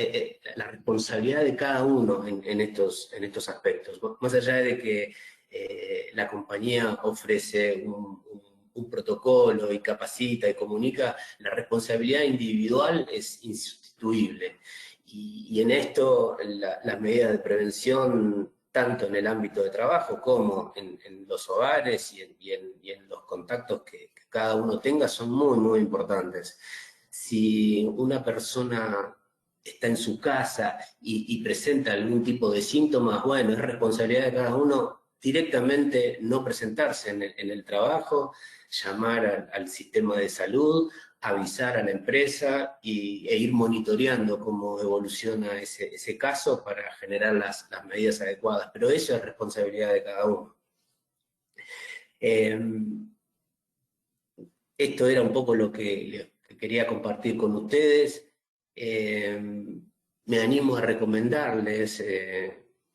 responsabilidad de cada uno en estos aspectos. Más allá de que la compañía ofrece un protocolo y capacita y comunica, la responsabilidad individual es insustituible. Y en esto las medidas de prevención, tanto en el ámbito de trabajo como en los hogares y en los contactos que cada uno tenga, son muy importantes. Si una persona está en su casa y presenta algún tipo de síntomas, bueno, es responsabilidad de cada uno directamente no presentarse en el trabajo, llamar al sistema de salud, avisar a la empresa e ir monitoreando cómo evoluciona ese caso para generar las medidas adecuadas. Pero eso es responsabilidad de cada uno. Esto era un poco lo que quería compartir con ustedes. Me animo a recomendarles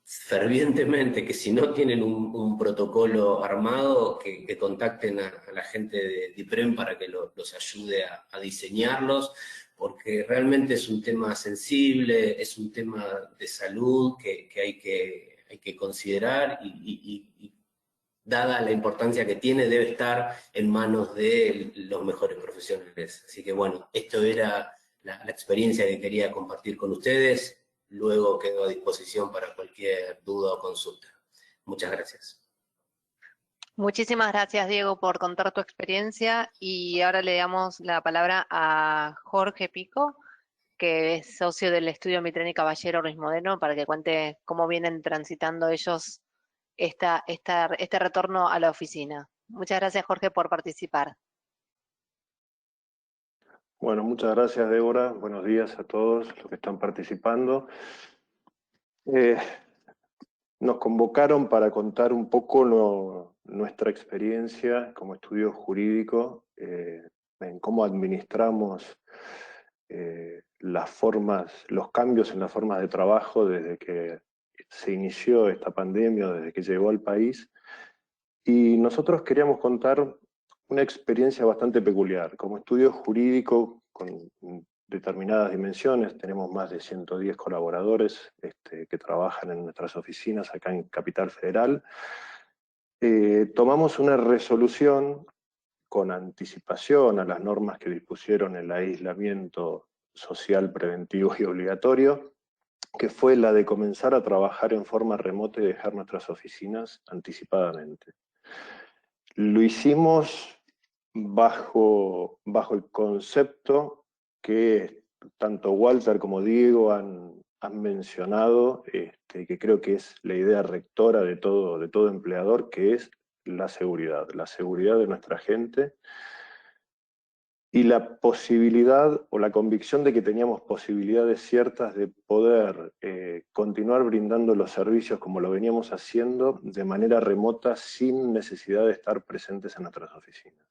fervientemente que si no tienen un protocolo armado, que contacten a la gente de DIPREM para que los ayude a diseñarlos, porque realmente es un tema sensible, es un tema de salud que hay que considerar y dada la importancia que tiene, debe estar en manos de los mejores profesionales. Así que bueno, esto era la experiencia que quería compartir con ustedes. Luego quedo a disposición para cualquier duda o consulta. Muchas gracias. Muchísimas gracias, Diego, por contar tu experiencia. Y ahora le damos la palabra a Jorge Pico, que es socio del estudio Mitrén y Caballero Ruiz Modeno, para que cuente cómo vienen transitando ellos este retorno a la oficina. Muchas gracias, Jorge, por participar. Bueno, muchas gracias, Débora. Buenos días a todos los que están participando. Nos convocaron para contar un poco nuestra experiencia como estudio jurídico, en cómo administramos los cambios en las formas de trabajo desde que se inició esta pandemia, desde que llegó al país. Y nosotros queríamos contar una experiencia bastante peculiar. Como estudio jurídico con determinadas dimensiones, tenemos más de 110 colaboradores que trabajan en nuestras oficinas acá en Capital Federal. Tomamos una resolución con anticipación a las normas que dispusieron el aislamiento social preventivo y obligatorio, que fue la de comenzar a trabajar en forma remota y dejar nuestras oficinas anticipadamente. Lo hicimos bajo el concepto que tanto Walter como Diego han mencionado, que creo que es la idea rectora de todo empleador, que es la seguridad de nuestra gente y la posibilidad o la convicción de que teníamos posibilidades ciertas de poder continuar brindando los servicios como lo veníamos haciendo de manera remota sin necesidad de estar presentes en nuestras oficinas.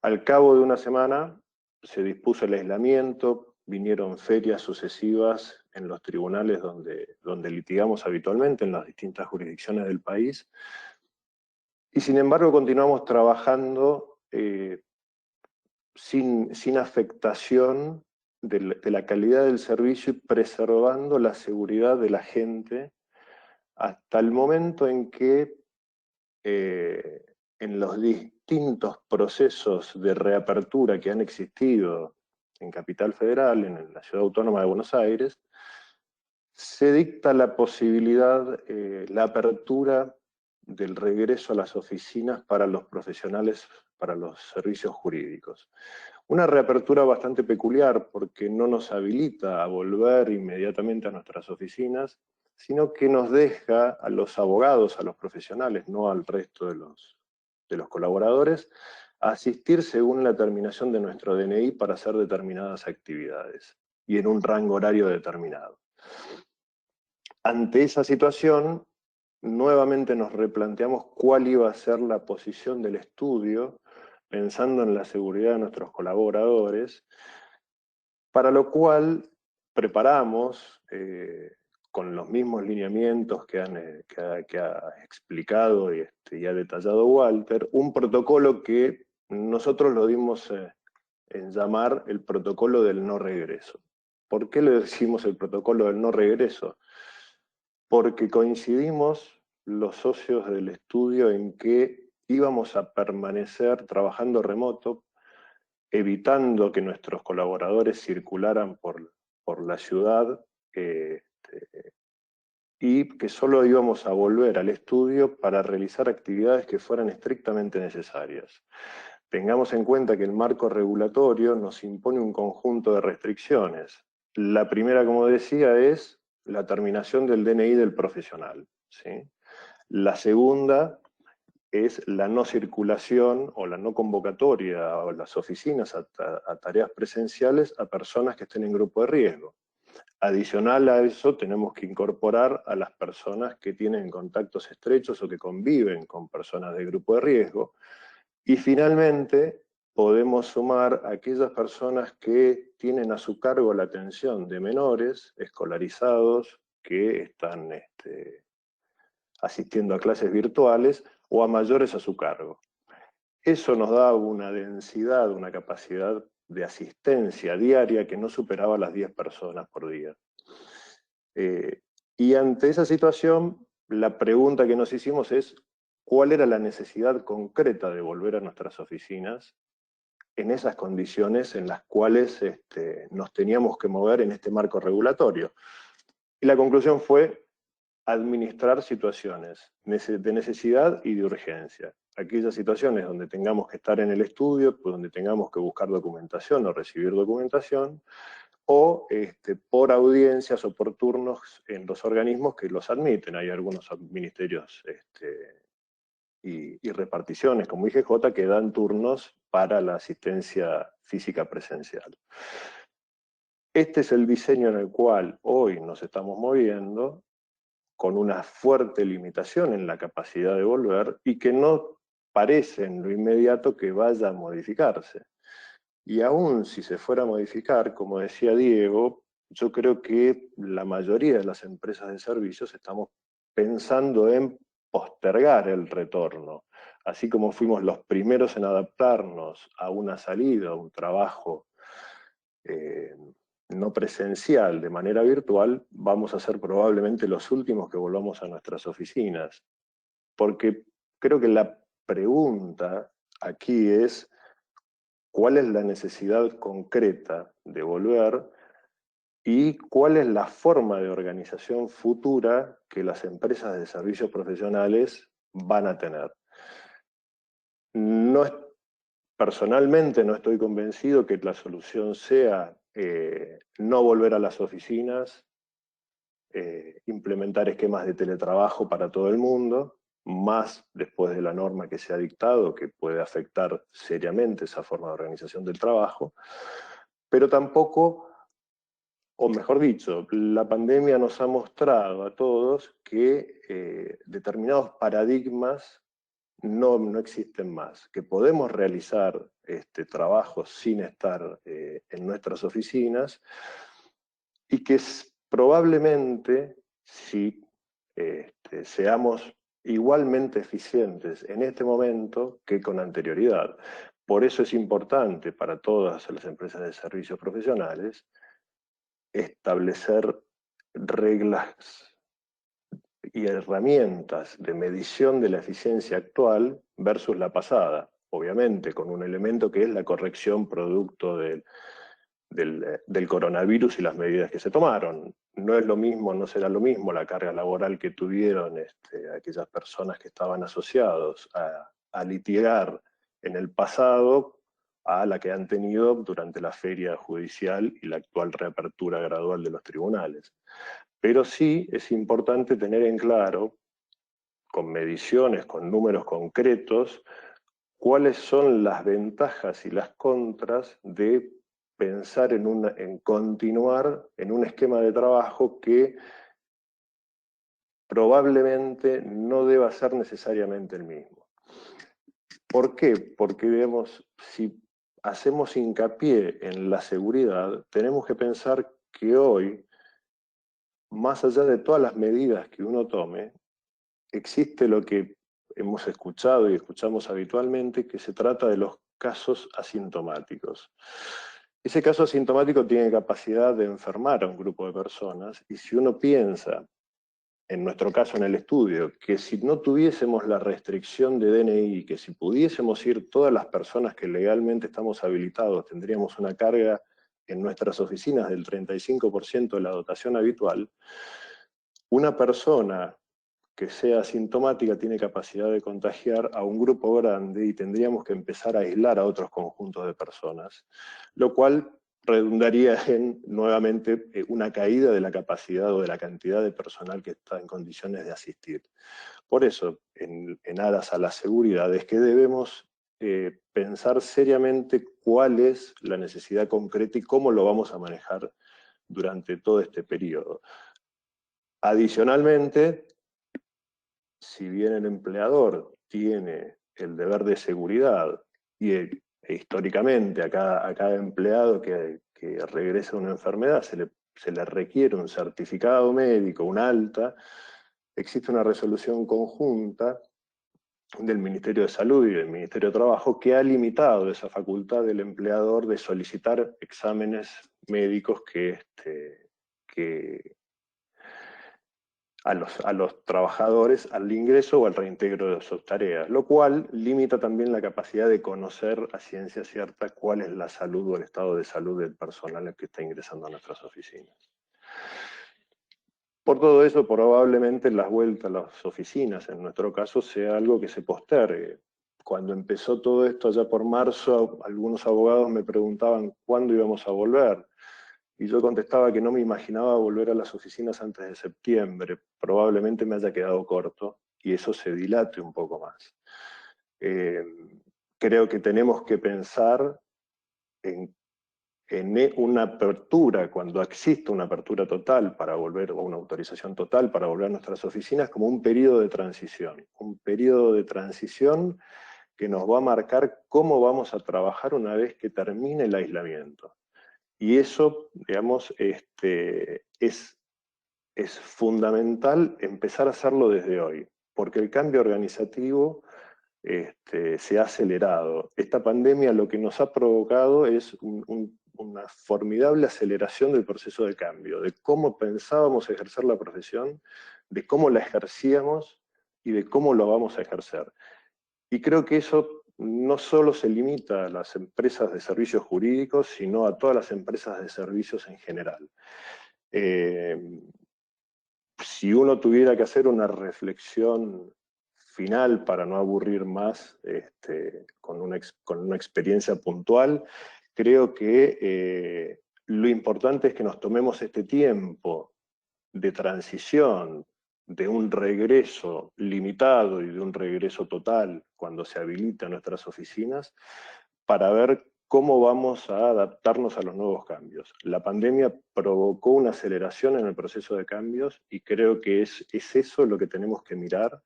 Al cabo de una semana se dispuso el aislamiento, vinieron ferias sucesivas en los tribunales donde litigamos habitualmente en las distintas jurisdicciones del país, y sin embargo continuamos trabajando sin afectación de la calidad del servicio y preservando la seguridad de la gente hasta el momento en que en los distintos procesos de reapertura que han existido en Capital Federal, en la Ciudad Autónoma de Buenos Aires, se dicta la posibilidad, la apertura del regreso a las oficinas para los profesionales, para los servicios jurídicos. Una reapertura bastante peculiar porque no nos habilita a volver inmediatamente a nuestras oficinas, sino que nos deja a los abogados, a los profesionales, no al resto de los colaboradores, a asistir según la terminación de nuestro DNI para hacer determinadas actividades y en un rango horario determinado. Ante esa situación, nuevamente nos replanteamos cuál iba a ser la posición del estudio, pensando en la seguridad de nuestros colaboradores, para lo cual preparamos, con los mismos lineamientos que ha explicado y ha detallado Walter, un protocolo que nosotros lo dimos en llamar el protocolo del no regreso. ¿Por qué le decimos el protocolo del no regreso? Porque coincidimos los socios del estudio en que íbamos a permanecer trabajando remoto, evitando que nuestros colaboradores circularan por la ciudad, y que solo íbamos a volver al estudio para realizar actividades que fueran estrictamente necesarias. Tengamos en cuenta que el marco regulatorio nos impone un conjunto de restricciones. La primera, como decía, es la terminación del DNI del profesional, ¿sí? La segunda es la no circulación o la no convocatoria a las oficinas a tareas presenciales a personas que estén en grupo de riesgo. Adicional a eso, tenemos que incorporar a las personas que tienen contactos estrechos o que conviven con personas de grupo de riesgo. Y finalmente, podemos sumar a aquellas personas que tienen a su cargo la atención de menores escolarizados que están asistiendo a clases virtuales o a mayores a su cargo. Eso nos da una densidad, una capacidad de asistencia diaria que no superaba las 10 personas por día. Y ante esa situación, la pregunta que nos hicimos es ¿cuál era la necesidad concreta de volver a nuestras oficinas en esas condiciones en las cuales nos teníamos que mover en este marco regulatorio? Y la conclusión fue administrar situaciones de necesidad y de urgencia. Aquellas situaciones donde tengamos que estar en el estudio, donde tengamos que buscar documentación o recibir documentación, o por audiencias o por turnos en los organismos que los admiten. Hay algunos ministerios y reparticiones como IGJ que dan turnos para la asistencia física presencial. Este es el diseño en el cual hoy nos estamos moviendo, con una fuerte limitación en la capacidad de volver y que no parece en lo inmediato que vaya a modificarse. Y aún si se fuera a modificar, como decía Diego, yo creo que la mayoría de las empresas de servicios estamos pensando en postergar el retorno. Así como fuimos los primeros en adaptarnos a una salida, a un trabajo no presencial de manera virtual, vamos a ser probablemente los últimos que volvamos a nuestras oficinas. Porque creo que la pregunta aquí es ¿cuál es la necesidad concreta de volver y cuál es la forma de organización futura que las empresas de servicios profesionales van a tener? Personalmente no estoy convencido que la solución sea no volver a las oficinas, implementar esquemas de teletrabajo para todo el mundo, más después de la norma que se ha dictado, que puede afectar seriamente esa forma de organización del trabajo, pero tampoco, o mejor dicho, la pandemia nos ha mostrado a todos que determinados paradigmas no existen más, que podemos realizar trabajos sin estar en nuestras oficinas, y que probablemente, si seamos igualmente eficientes en este momento que con anterioridad. Por eso es importante para todas las empresas de servicios profesionales establecer reglas y herramientas de medición de la eficiencia actual versus la pasada, obviamente con un elemento que es la corrección producto del coronavirus y las medidas que se tomaron. No es lo mismo, no será lo mismo la carga laboral que tuvieron aquellas personas que estaban asociados a litigar en el pasado a la que han tenido durante la feria judicial y la actual reapertura gradual de los tribunales. Pero sí es importante tener en claro, con mediciones, con números concretos, cuáles son las ventajas y las contras de pensar en continuar en un esquema de trabajo que probablemente no deba ser necesariamente el mismo. ¿Por qué? Porque, digamos, si hacemos hincapié en la seguridad, tenemos que pensar que hoy, más allá de todas las medidas que uno tome, existe lo que hemos escuchado y escuchamos habitualmente, que se trata de los casos asintomáticos. Ese caso asintomático tiene capacidad de enfermar a un grupo de personas, y si uno piensa, en nuestro caso en el estudio, que si no tuviésemos la restricción de DNI, que si pudiésemos ir todas las personas que legalmente estamos habilitados, tendríamos una carga en nuestras oficinas del 35% de la dotación habitual, una persona que sea asintomática tiene capacidad de contagiar a un grupo grande y tendríamos que empezar a aislar a otros conjuntos de personas, lo cual redundaría en, nuevamente, una caída de la capacidad o de la cantidad de personal que está en condiciones de asistir. Por eso, en aras a la seguridad, es que debemos pensar seriamente cuál es la necesidad concreta y cómo lo vamos a manejar durante todo este periodo. Adicionalmente, si bien el empleador tiene el deber de seguridad y históricamente a cada empleado que regresa a una enfermedad se le requiere un certificado médico, un alta, existe una resolución conjunta del Ministerio de Salud y del Ministerio de Trabajo que ha limitado esa facultad del empleador de solicitar exámenes médicos a los trabajadores al ingreso o al reintegro de sus tareas, lo cual limita también la capacidad de conocer a ciencia cierta cuál es la salud o el estado de salud del personal que está ingresando a nuestras oficinas. Por todo eso, probablemente las vueltas a las oficinas, en nuestro caso, sea algo que se postergue. Cuando empezó todo esto allá por marzo, algunos abogados me preguntaban cuándo íbamos a volver. Y yo contestaba que no me imaginaba volver a las oficinas antes de septiembre. Probablemente me haya quedado corto y eso se dilate un poco más. Creo que tenemos que pensar en una apertura, cuando exista una apertura total para volver, o una autorización total para volver a nuestras oficinas, como un periodo de transición. Un periodo de transición que nos va a marcar cómo vamos a trabajar una vez que termine el aislamiento. Y eso, digamos, es fundamental empezar a hacerlo desde hoy, porque el cambio organizativo se ha acelerado. Esta pandemia lo que nos ha provocado es una formidable aceleración del proceso de cambio, de cómo pensábamos ejercer la profesión, de cómo la ejercíamos y de cómo lo vamos a ejercer. Y creo que eso no solo se limita a las empresas de servicios jurídicos, sino a todas las empresas de servicios en general. Si uno tuviera que hacer una reflexión final para no aburrir más con una experiencia puntual, creo que lo importante es que nos tomemos este tiempo de transición, de un regreso limitado y de un regreso total cuando se habilitan nuestras oficinas, para ver cómo vamos a adaptarnos a los nuevos cambios. La pandemia provocó una aceleración en el proceso de cambios y creo que es eso lo que tenemos que mirar,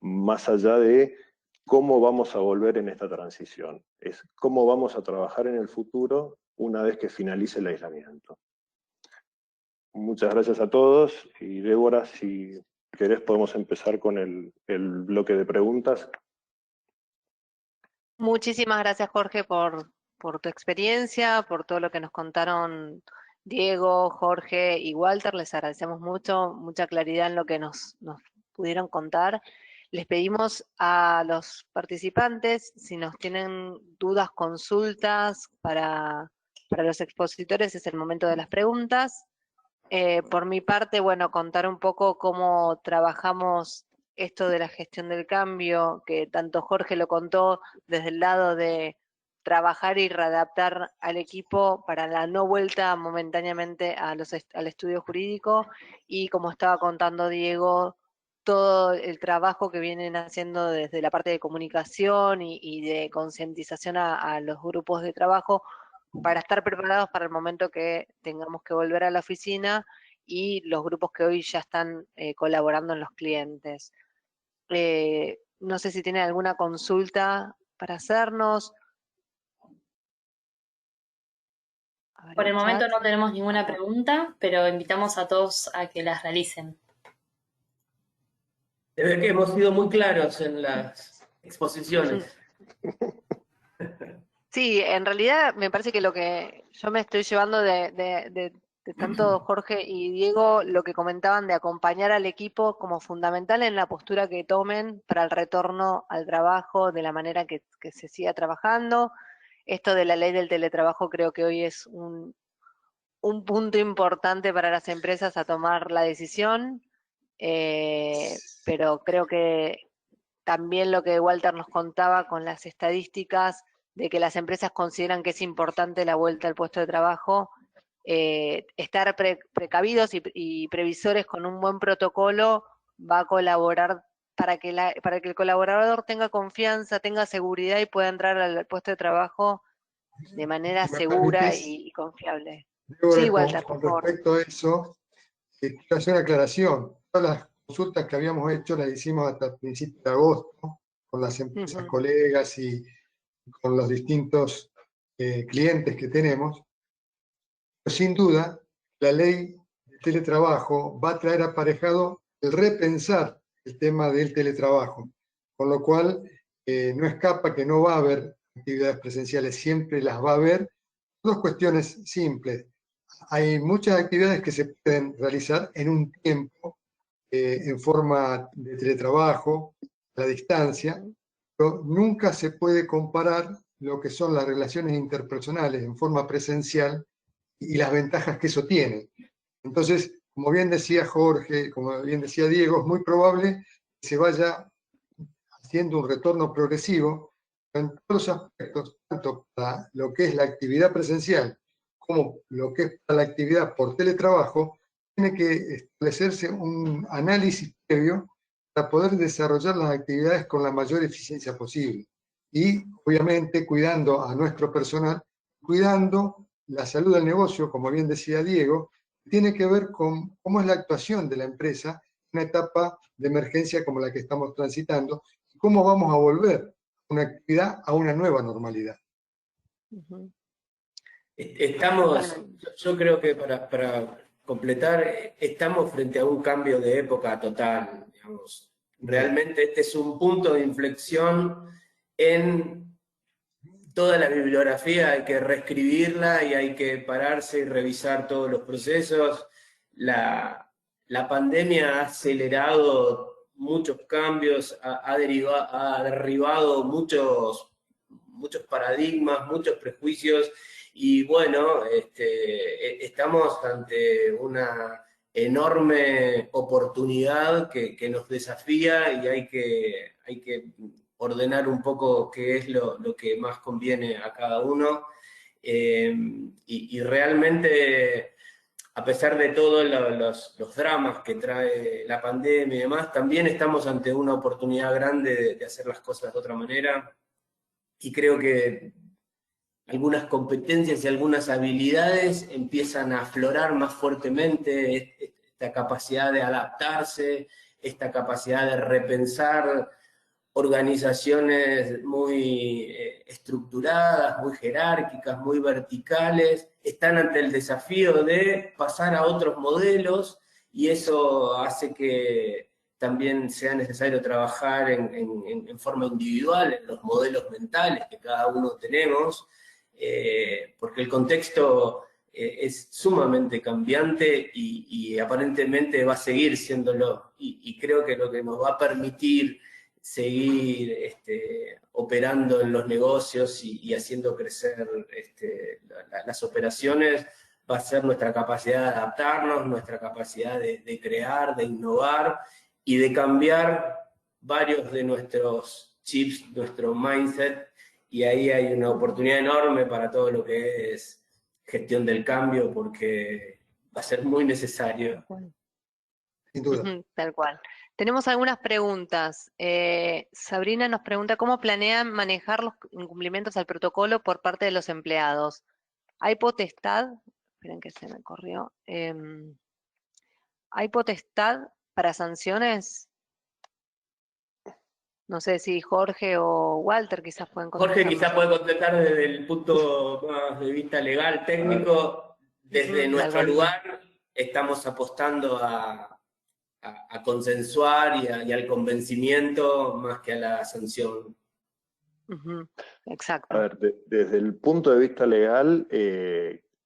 más allá de cómo vamos a volver en esta transición. Es cómo vamos a trabajar en el futuro una vez que finalice el aislamiento. Muchas gracias a todos, y Débora, si querés podemos empezar con el bloque de preguntas. Muchísimas gracias, Jorge, por tu experiencia, por todo lo que nos contaron Diego, Jorge y Walter. Les agradecemos mucho, mucha claridad en lo que nos pudieron contar. Les pedimos a los participantes, si nos tienen dudas, consultas para los expositores, es el momento de las preguntas. Por mi parte, bueno, contar un poco cómo trabajamos esto de la gestión del cambio, que tanto Jorge lo contó desde el lado de trabajar y readaptar al equipo para la no vuelta momentáneamente al estudio jurídico, y como estaba contando Diego, todo el trabajo que vienen haciendo desde la parte de comunicación y de concientización a los grupos de trabajo para estar preparados para el momento que tengamos que volver a la oficina, y los grupos que hoy ya están colaborando en los clientes. No sé si tienen alguna consulta para hacernos. Por el momento no tenemos ninguna pregunta, pero invitamos a todos a que las realicen. Se ve que hemos sido muy claros en las exposiciones. Sí, en realidad me parece que lo que yo me estoy llevando de tanto Jorge y Diego, lo que comentaban de acompañar al equipo como fundamental en la postura que tomen para el retorno al trabajo de la manera que se siga trabajando. Esto de la ley del teletrabajo creo que hoy es un punto importante para las empresas a tomar la decisión, pero creo que también lo que Walter nos contaba con las estadísticas de que las empresas consideran que es importante la vuelta al puesto de trabajo, estar precavidos y previsores con un buen protocolo va a colaborar para que el colaborador tenga confianza, tenga seguridad y pueda entrar al puesto de trabajo de manera segura y confiable. Sí, Walter, por favor. Respecto a eso, quiero hacer una aclaración. Todas las consultas que habíamos hecho las hicimos hasta principios de agosto con las empresas colegas y con los distintos clientes que tenemos. Pero sin duda, la ley de teletrabajo va a traer aparejado el repensar el tema del teletrabajo, con lo cual no escapa que no va a haber actividades presenciales, siempre las va a haber. Dos cuestiones simples. Hay muchas actividades que se pueden realizar en un tiempo, en forma de teletrabajo, a la distancia, pero nunca se puede comparar lo que son las relaciones interpersonales en forma presencial y las ventajas que eso tiene. Entonces, como bien decía Jorge, como bien decía Diego, es muy probable que se vaya haciendo un retorno progresivo en todos los aspectos, tanto para lo que es la actividad presencial como lo que es para la actividad por teletrabajo. Tiene que establecerse un análisis previo para poder desarrollar las actividades con la mayor eficiencia posible. Y, obviamente, cuidando a nuestro personal, cuidando la salud del negocio, como bien decía Diego, tiene que ver con cómo es la actuación de la empresa en una etapa de emergencia como la que estamos transitando, y cómo vamos a volver una actividad a una nueva normalidad. Yo creo que para completar, estamos frente a un cambio de época total, digamos. Realmente este es un punto de inflexión en toda la bibliografía, hay que reescribirla y hay que pararse y revisar todos los procesos. La pandemia ha acelerado muchos cambios, ha derribado muchos paradigmas, muchos prejuicios, y bueno, estamos ante una enorme oportunidad que nos desafía, y hay que ordenar un poco qué es lo que más conviene a cada uno. Y realmente a pesar de todos los dramas que trae la pandemia y demás, también estamos ante una oportunidad grande de hacer las cosas de otra manera, y creo que algunas competencias y algunas habilidades empiezan a aflorar más fuertemente, esta capacidad de adaptarse, esta capacidad de repensar organizaciones muy estructuradas, muy jerárquicas, muy verticales, están ante el desafío de pasar a otros modelos, y eso hace que también sea necesario trabajar en forma individual, en los modelos mentales que cada uno tenemos, porque el contexto es sumamente cambiante y aparentemente va a seguir siéndolo, y creo que lo que nos va a permitir seguir operando en los negocios y haciendo crecer las operaciones va a ser nuestra capacidad de adaptarnos, nuestra capacidad de crear, de innovar y de cambiar varios de nuestros chips, nuestro mindset, y ahí hay una oportunidad enorme para todo lo que es gestión del cambio, porque va a ser muy necesario. Sin duda. Tal cual. Tenemos algunas preguntas. Sabrina nos pregunta, ¿cómo planean manejar los incumplimientos al protocolo por parte de los empleados? ¿Hay potestad? Esperen que se me corrió. ¿Hay potestad para sanciones? No sé si Jorge o Walter quizás pueden contestar. Jorge quizás puede contestar desde el punto más de vista legal, técnico. Desde nuestro lugar estamos apostando a consensuar y al convencimiento más que a la sanción. Exacto. A ver, desde el punto de vista legal,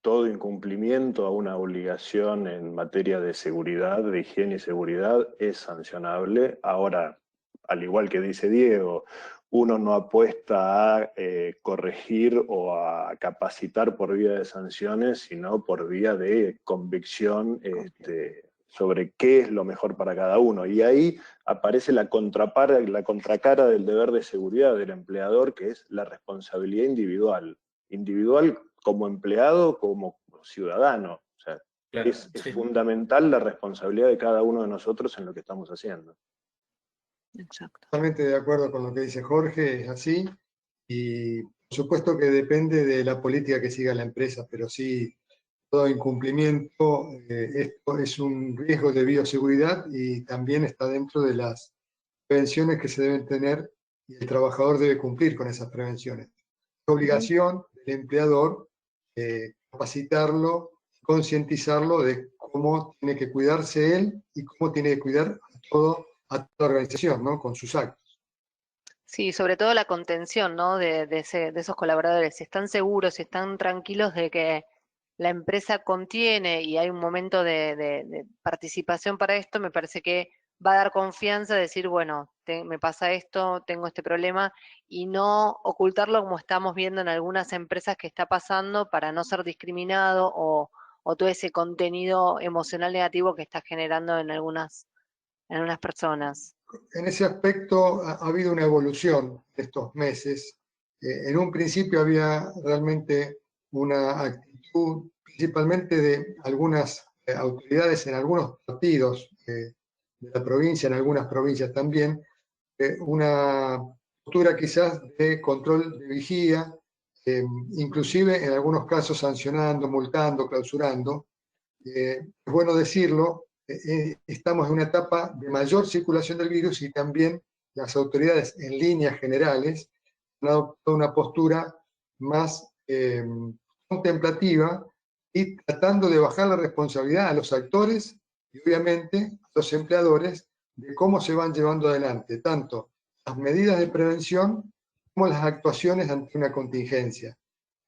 todo incumplimiento a una obligación en materia de seguridad, de higiene y seguridad, es sancionable. Ahora, al igual que dice Diego, uno no apuesta a corregir o a capacitar por vía de sanciones, sino por vía de convicción sobre qué es lo mejor para cada uno. Y ahí aparece la contracara del deber de seguridad del empleador, que es la responsabilidad individual. Individual como empleado, como ciudadano. O sea, claro, es fundamental la responsabilidad de cada uno de nosotros en lo que estamos haciendo. Exacto. Totalmente de acuerdo con lo que dice Jorge, es así. Y por supuesto que depende de la política que siga la empresa, pero sí, todo incumplimiento, esto es un riesgo de bioseguridad y también está dentro de las prevenciones que se deben tener y el trabajador debe cumplir con esas prevenciones. Es obligación del empleador capacitarlo, concientizarlo de cómo tiene que cuidarse él y cómo tiene que cuidar a toda organización, ¿no? Con sus actos. Sí, sobre todo la contención, ¿no? de esos colaboradores. Si están seguros, si están tranquilos de que la empresa contiene y hay un momento de participación para esto, me parece que va a dar confianza a decir, bueno, me pasa esto, tengo este problema, y no ocultarlo como estamos viendo en algunas empresas que está pasando para no ser discriminado o todo ese contenido emocional negativo que está generando en algunas personas. En ese aspecto ha habido una evolución estos meses. En un principio había realmente una actitud, principalmente de algunas autoridades en algunos partidos de la provincia, en algunas provincias también, una postura quizás de control de vigía, inclusive en algunos casos sancionando, multando, clausurando. Es bueno decirlo, estamos en una etapa de mayor circulación del virus y también las autoridades en líneas generales han adoptado una postura más contemplativa y tratando de bajar la responsabilidad a los actores y obviamente a los empleadores de cómo se van llevando adelante tanto las medidas de prevención como las actuaciones ante una contingencia.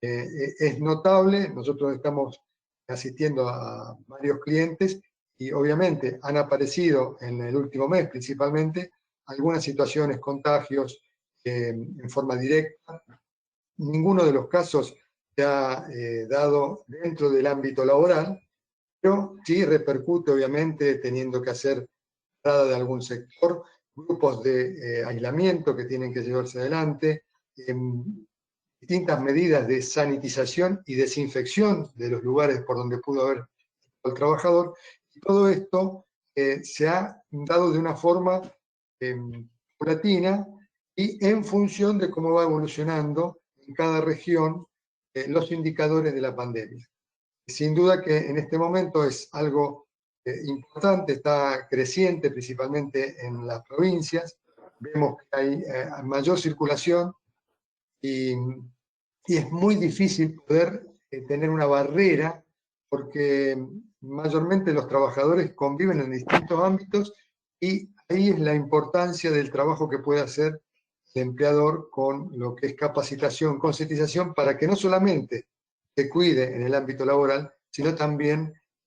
Es notable, nosotros estamos asistiendo a varios clientes y obviamente han aparecido en el último mes principalmente algunas situaciones, contagios en forma directa. Ninguno de los casos se ha dado dentro del ámbito laboral, pero sí repercute obviamente teniendo que hacer entrada de algún sector, grupos de aislamiento que tienen que llevarse adelante, distintas medidas de sanitización y desinfección de los lugares por donde pudo haber al trabajador. Y todo esto se ha dado de una forma paulatina y en función de cómo va evolucionando en cada región los indicadores de la pandemia. Sin duda que en este momento es algo importante, está creciente principalmente en las provincias. Vemos que hay mayor circulación y es muy difícil poder tener una barrera porque mayormente los trabajadores conviven en distintos ámbitos y ahí es la importancia del trabajo que puede hacer el empleador con lo que es capacitación, concientización, para que no solamente se cuide en el ámbito laboral, sino también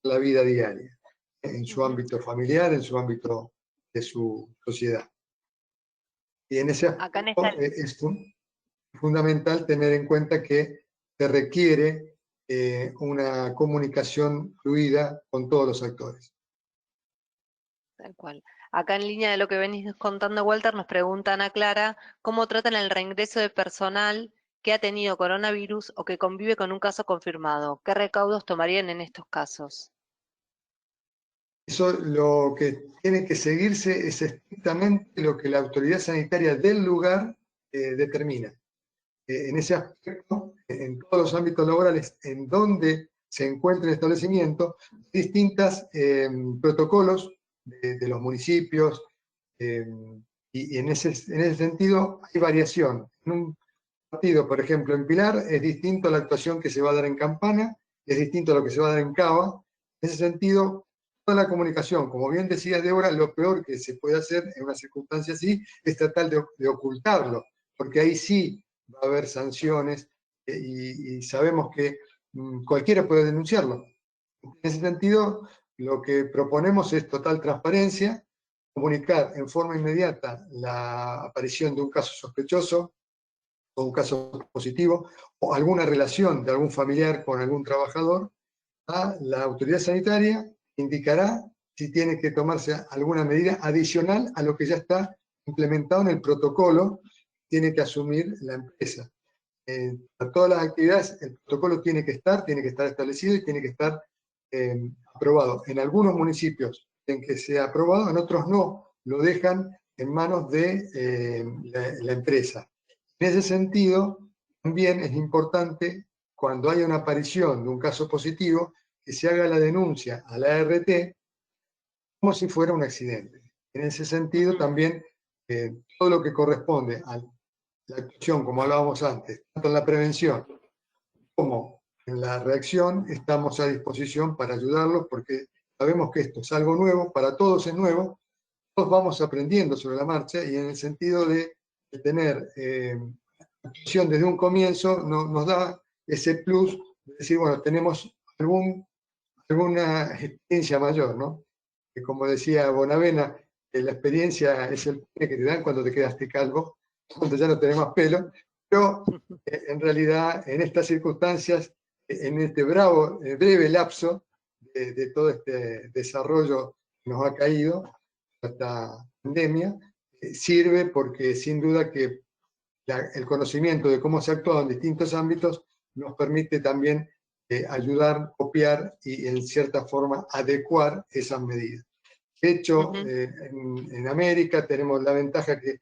en la vida diaria, en su ámbito familiar, en su ámbito de su sociedad. Y en ese aspecto es fundamental tener en cuenta que se requiere una comunicación fluida con todos los actores. Tal cual. Acá en línea de lo que venís contando, Walter, nos pregunta Ana Clara, ¿cómo tratan el reingreso de personal que ha tenido coronavirus o que convive con un caso confirmado? ¿Qué recaudos tomarían en estos casos? Eso lo que tiene que seguirse es estrictamente lo que la autoridad sanitaria del lugar determina. En ese aspecto, en todos los ámbitos laborales en donde se encuentra el establecimiento, distintos protocolos de los municipios, y en ese sentido hay variación. En un partido, por ejemplo, en Pilar, es distinto a la actuación que se va a dar en Campana, es distinto a lo que se va a dar en Cava. En ese sentido, toda la comunicación, como bien decía Débora, lo peor que se puede hacer en una circunstancia así es tratar de ocultarlo, porque ahí sí va a haber sanciones y sabemos que cualquiera puede denunciarlo. En ese sentido, lo que proponemos es total transparencia, comunicar en forma inmediata la aparición de un caso sospechoso o un caso positivo o alguna relación de algún familiar con algún trabajador a la autoridad sanitaria, indicará si tiene que tomarse alguna medida adicional a lo que ya está implementado en el protocolo que tiene que asumir la empresa. Para todas las actividades el protocolo tiene que estar establecido y tiene que estar aprobado. En algunos municipios en que sea aprobado, en otros no, lo dejan en manos de la empresa. En ese sentido, también es importante, cuando haya una aparición de un caso positivo, que se haga la denuncia a la ART como si fuera un accidente. En ese sentido, también todo lo que corresponde a la actuación, como hablábamos antes, tanto en la prevención como en la reacción, estamos a disposición para ayudarlos, porque sabemos que esto es algo nuevo, para todos es nuevo, todos vamos aprendiendo sobre la marcha, y en el sentido de tener actuación desde un comienzo nos da ese plus de decir, bueno, tenemos alguna experiencia mayor, ¿no? Que como decía Bonavena, la experiencia es el que te dan cuando te quedaste calvo, cuando ya no tenés más pelo, pero en realidad en estas circunstancias, en este breve lapso de todo este desarrollo que nos ha caído, esta pandemia, sirve porque sin duda que el conocimiento de cómo se ha actuado en distintos ámbitos nos permite también ayudar, copiar y en cierta forma adecuar esas medidas. De hecho, en América tenemos la ventaja que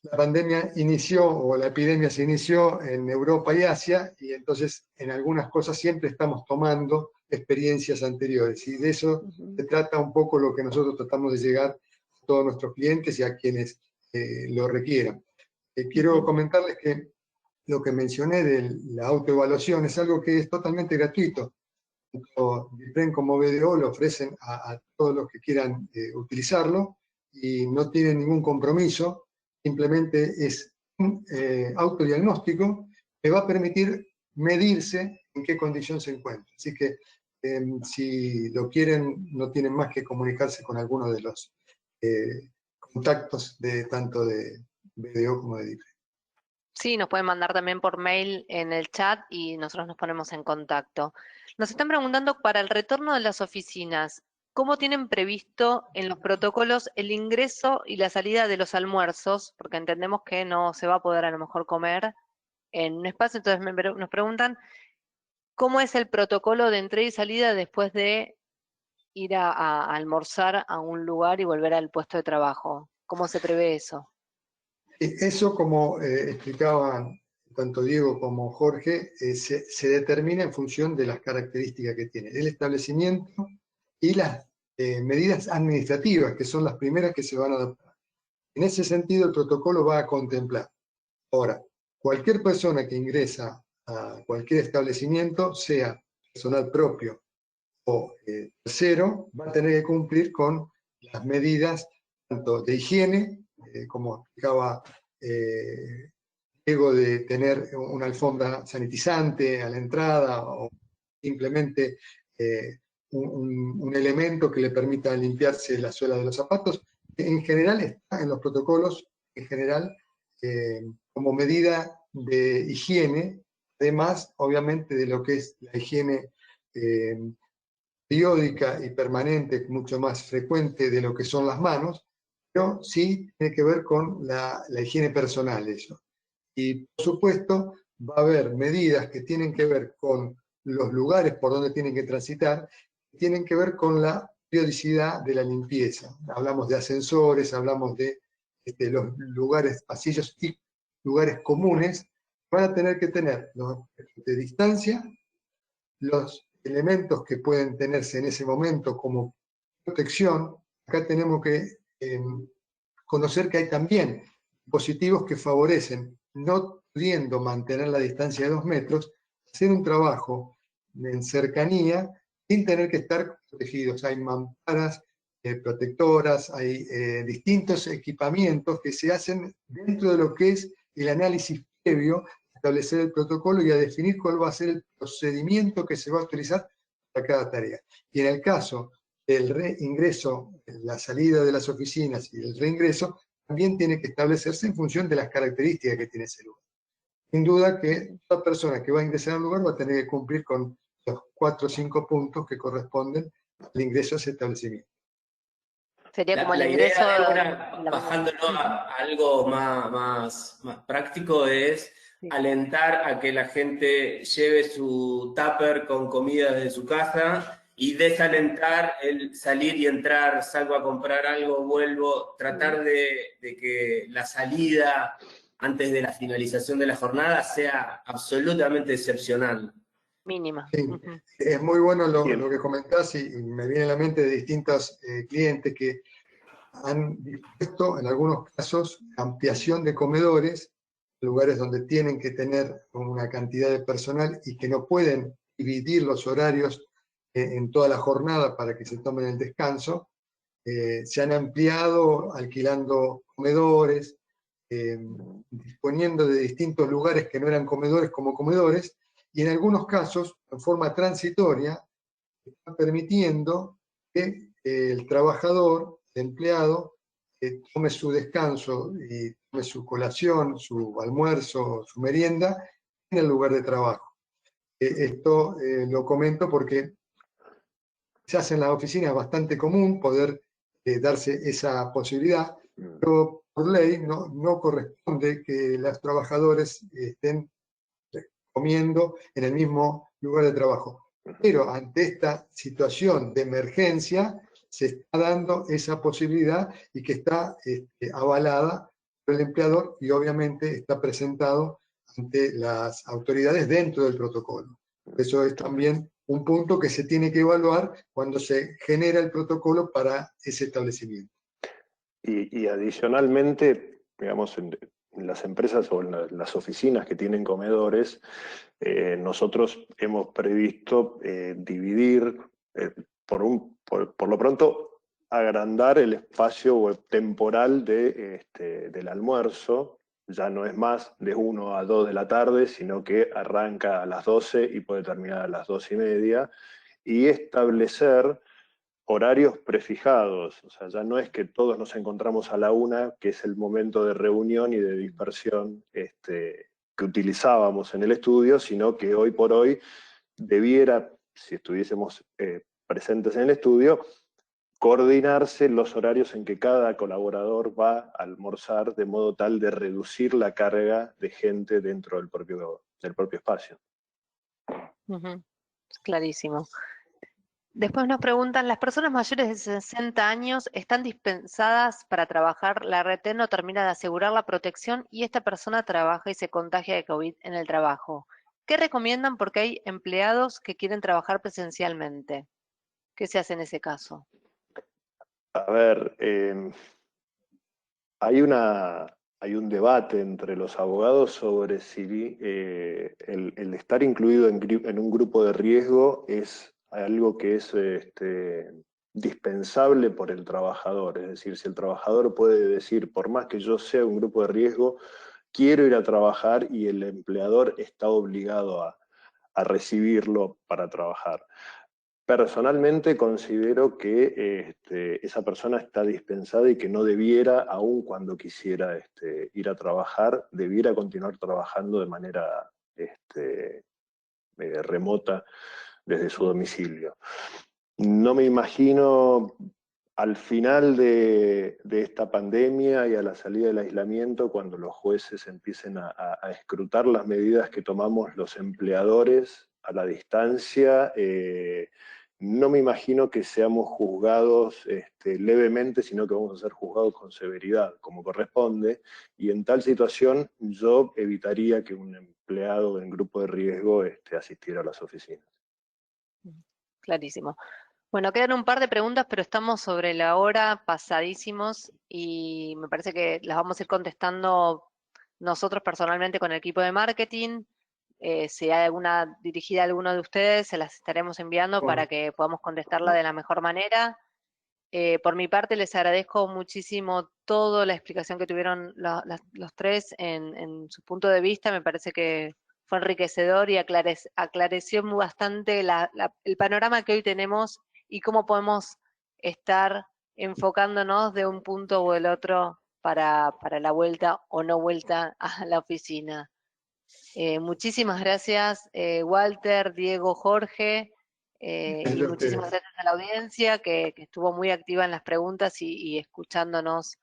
la pandemia inició, o la epidemia se inició en Europa y Asia, y entonces en algunas cosas siempre estamos tomando experiencias anteriores, y de eso se trata un poco lo que nosotros tratamos de llegar a todos nuestros clientes y a quienes lo requieran. Quiero comentarles que lo que mencioné de la autoevaluación es algo que es totalmente gratuito. Tanto BIPREN como BDO lo ofrecen a todos los que quieran utilizarlo y no tienen ningún compromiso, simplemente es un autodiagnóstico que va a permitir medirse en qué condición se encuentra. Así que si lo quieren, no tienen más que comunicarse con alguno de los contactos tanto de BDO como de BIPREN. Sí, nos pueden mandar también por mail en el chat y nosotros nos ponemos en contacto. Nos están preguntando para el retorno de las oficinas, ¿cómo tienen previsto en los protocolos el ingreso y la salida de los almuerzos? Porque entendemos que no se va a poder a lo mejor comer en un espacio, entonces nos preguntan ¿Cómo es el protocolo de entrada y salida después de ir a almorzar a un lugar y volver al puesto de trabajo? ¿Cómo se prevé eso? Eso, como explicaban tanto Diego como Jorge, se determina en función de las características que tiene el establecimiento y las medidas administrativas, que son las primeras que se van a adoptar. En ese sentido, el protocolo va a contemplar. Ahora, cualquier persona que ingresa a cualquier establecimiento, sea personal propio o tercero, va a tener que cumplir con las medidas tanto de higiene, como explicaba Diego, de tener una alfombra sanitizante a la entrada o simplemente un elemento que le permita limpiarse la suela de los zapatos. En general está en los protocolos, en general, como medida de higiene, además, obviamente, de lo que es la higiene periódica y permanente, mucho más frecuente de lo que son las manos, pero sí tiene que ver con la higiene personal eso. Y por supuesto va a haber medidas que tienen que ver con los lugares por donde tienen que transitar, que tienen que ver con la periodicidad de la limpieza. Hablamos de ascensores, hablamos de los lugares, pasillos y lugares comunes, van a tener que tener los de distancia, los elementos que pueden tenerse en ese momento como protección. Acá tenemos que conocer que hay también dispositivos que favorecen, no pudiendo mantener la distancia de 2 metros, hacer un trabajo en cercanía sin tener que estar protegidos. Hay mamparas protectoras, hay distintos equipamientos que se hacen dentro de lo que es el análisis previo, establecer el protocolo y a definir cuál va a ser el procedimiento que se va a utilizar para cada tarea. Y en el caso del reingreso, la salida de las oficinas y el reingreso, también tiene que establecerse en función de las características que tiene ese lugar. Sin duda que toda persona que va a ingresar al lugar va a tener que cumplir con los 4 o 5 puntos que corresponden al ingreso a ese establecimiento. Sería como el La ingreso. idea ahora, bajándolo a algo más práctico, es alentar a que la gente lleve su tupper con comida desde su casa y desalentar el salir y entrar, salgo a comprar algo, vuelvo, tratar de que la salida antes de la finalización de la jornada sea absolutamente excepcional. Mínima. Sí, es muy bueno lo que comentás y me viene a la mente de distintos clientes que han dispuesto en algunos casos ampliación de comedores, lugares donde tienen que tener una cantidad de personal y que no pueden dividir los horarios en toda la jornada para que se tomen el descanso. Se han ampliado alquilando comedores, disponiendo de distintos lugares que no eran comedores como comedores, y en algunos casos, en forma transitoria, están permitiendo que el trabajador, el empleado, tome su descanso y tome su colación, su almuerzo, su merienda en el lugar de trabajo. Esto lo comento porque se hace en las oficinas bastante común poder darse esa posibilidad, pero por ley no corresponde que los trabajadores estén comiendo en el mismo lugar de trabajo. Pero ante esta situación de emergencia se está dando esa posibilidad y que está avalada por el empleador y obviamente está presentado ante las autoridades dentro del protocolo. Eso es también un punto que se tiene que evaluar cuando se genera el protocolo para ese establecimiento. Y adicionalmente, digamos, en las empresas o en las oficinas que tienen comedores, nosotros hemos previsto dividir, por lo pronto, agrandar el espacio temporal del almuerzo. Ya no es más de 1 a 2 de la tarde, sino que arranca a las 12 y puede terminar a las 2:30, y establecer horarios prefijados. O sea, ya no es que todos nos encontramos a la 1, que es el momento de reunión y de dispersión que utilizábamos en el estudio, sino que hoy por hoy debiera, si estuviésemos presentes en el estudio, coordinarse los horarios en que cada colaborador va a almorzar, de modo tal de reducir la carga de gente dentro del propio espacio. Clarísimo. Después nos preguntan, ¿las personas mayores de 60 años están dispensadas para trabajar? La RT no termina de asegurar la protección y esta persona trabaja y se contagia de COVID en el trabajo. ¿Qué recomiendan? Porque hay empleados que quieren trabajar presencialmente. ¿Qué se hace en ese caso? A ver, hay un debate entre los abogados sobre si el estar incluido en un grupo de riesgo es algo que es dispensable por el trabajador. Es decir, si el trabajador puede decir, por más que yo sea un grupo de riesgo, quiero ir a trabajar y el empleador está obligado a recibirlo para trabajar. Personalmente considero que esa persona está dispensada y que no debiera, aun cuando quisiera ir a trabajar, debiera continuar trabajando de manera remota desde su domicilio. No me imagino al final de esta pandemia y a la salida del aislamiento, cuando los jueces empiecen a escrutar las medidas que tomamos los empleadores a la distancia, no me imagino que seamos juzgados levemente, sino que vamos a ser juzgados con severidad, como corresponde, y en tal situación yo evitaría que un empleado en grupo de riesgo asistiera a las oficinas. Clarísimo. Bueno, quedan un par de preguntas, pero estamos sobre la hora, pasadísimos, y me parece que las vamos a ir contestando nosotros personalmente con el equipo de marketing. Si hay alguna dirigida a alguno de ustedes, se las estaremos enviando para que podamos contestarla de la mejor manera. Por mi parte, les agradezco muchísimo toda la explicación que tuvieron los tres en su punto de vista. Me parece que fue enriquecedor y aclareció bastante el panorama que hoy tenemos y cómo podemos estar enfocándonos de un punto o el otro para la vuelta o no vuelta a la oficina. Muchísimas gracias, Walter, Diego, Jorge, y muchísimas gracias a la audiencia que estuvo muy activa en las preguntas y escuchándonos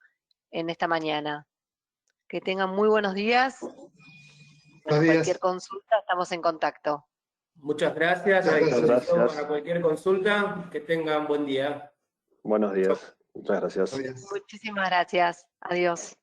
en esta mañana. Que tengan muy buenos días. Para cualquier consulta estamos en contacto. Muchas gracias. A disposición para cualquier consulta. Que tengan buen día. Buenos días. Muchas gracias. Muchísimas gracias. Adiós.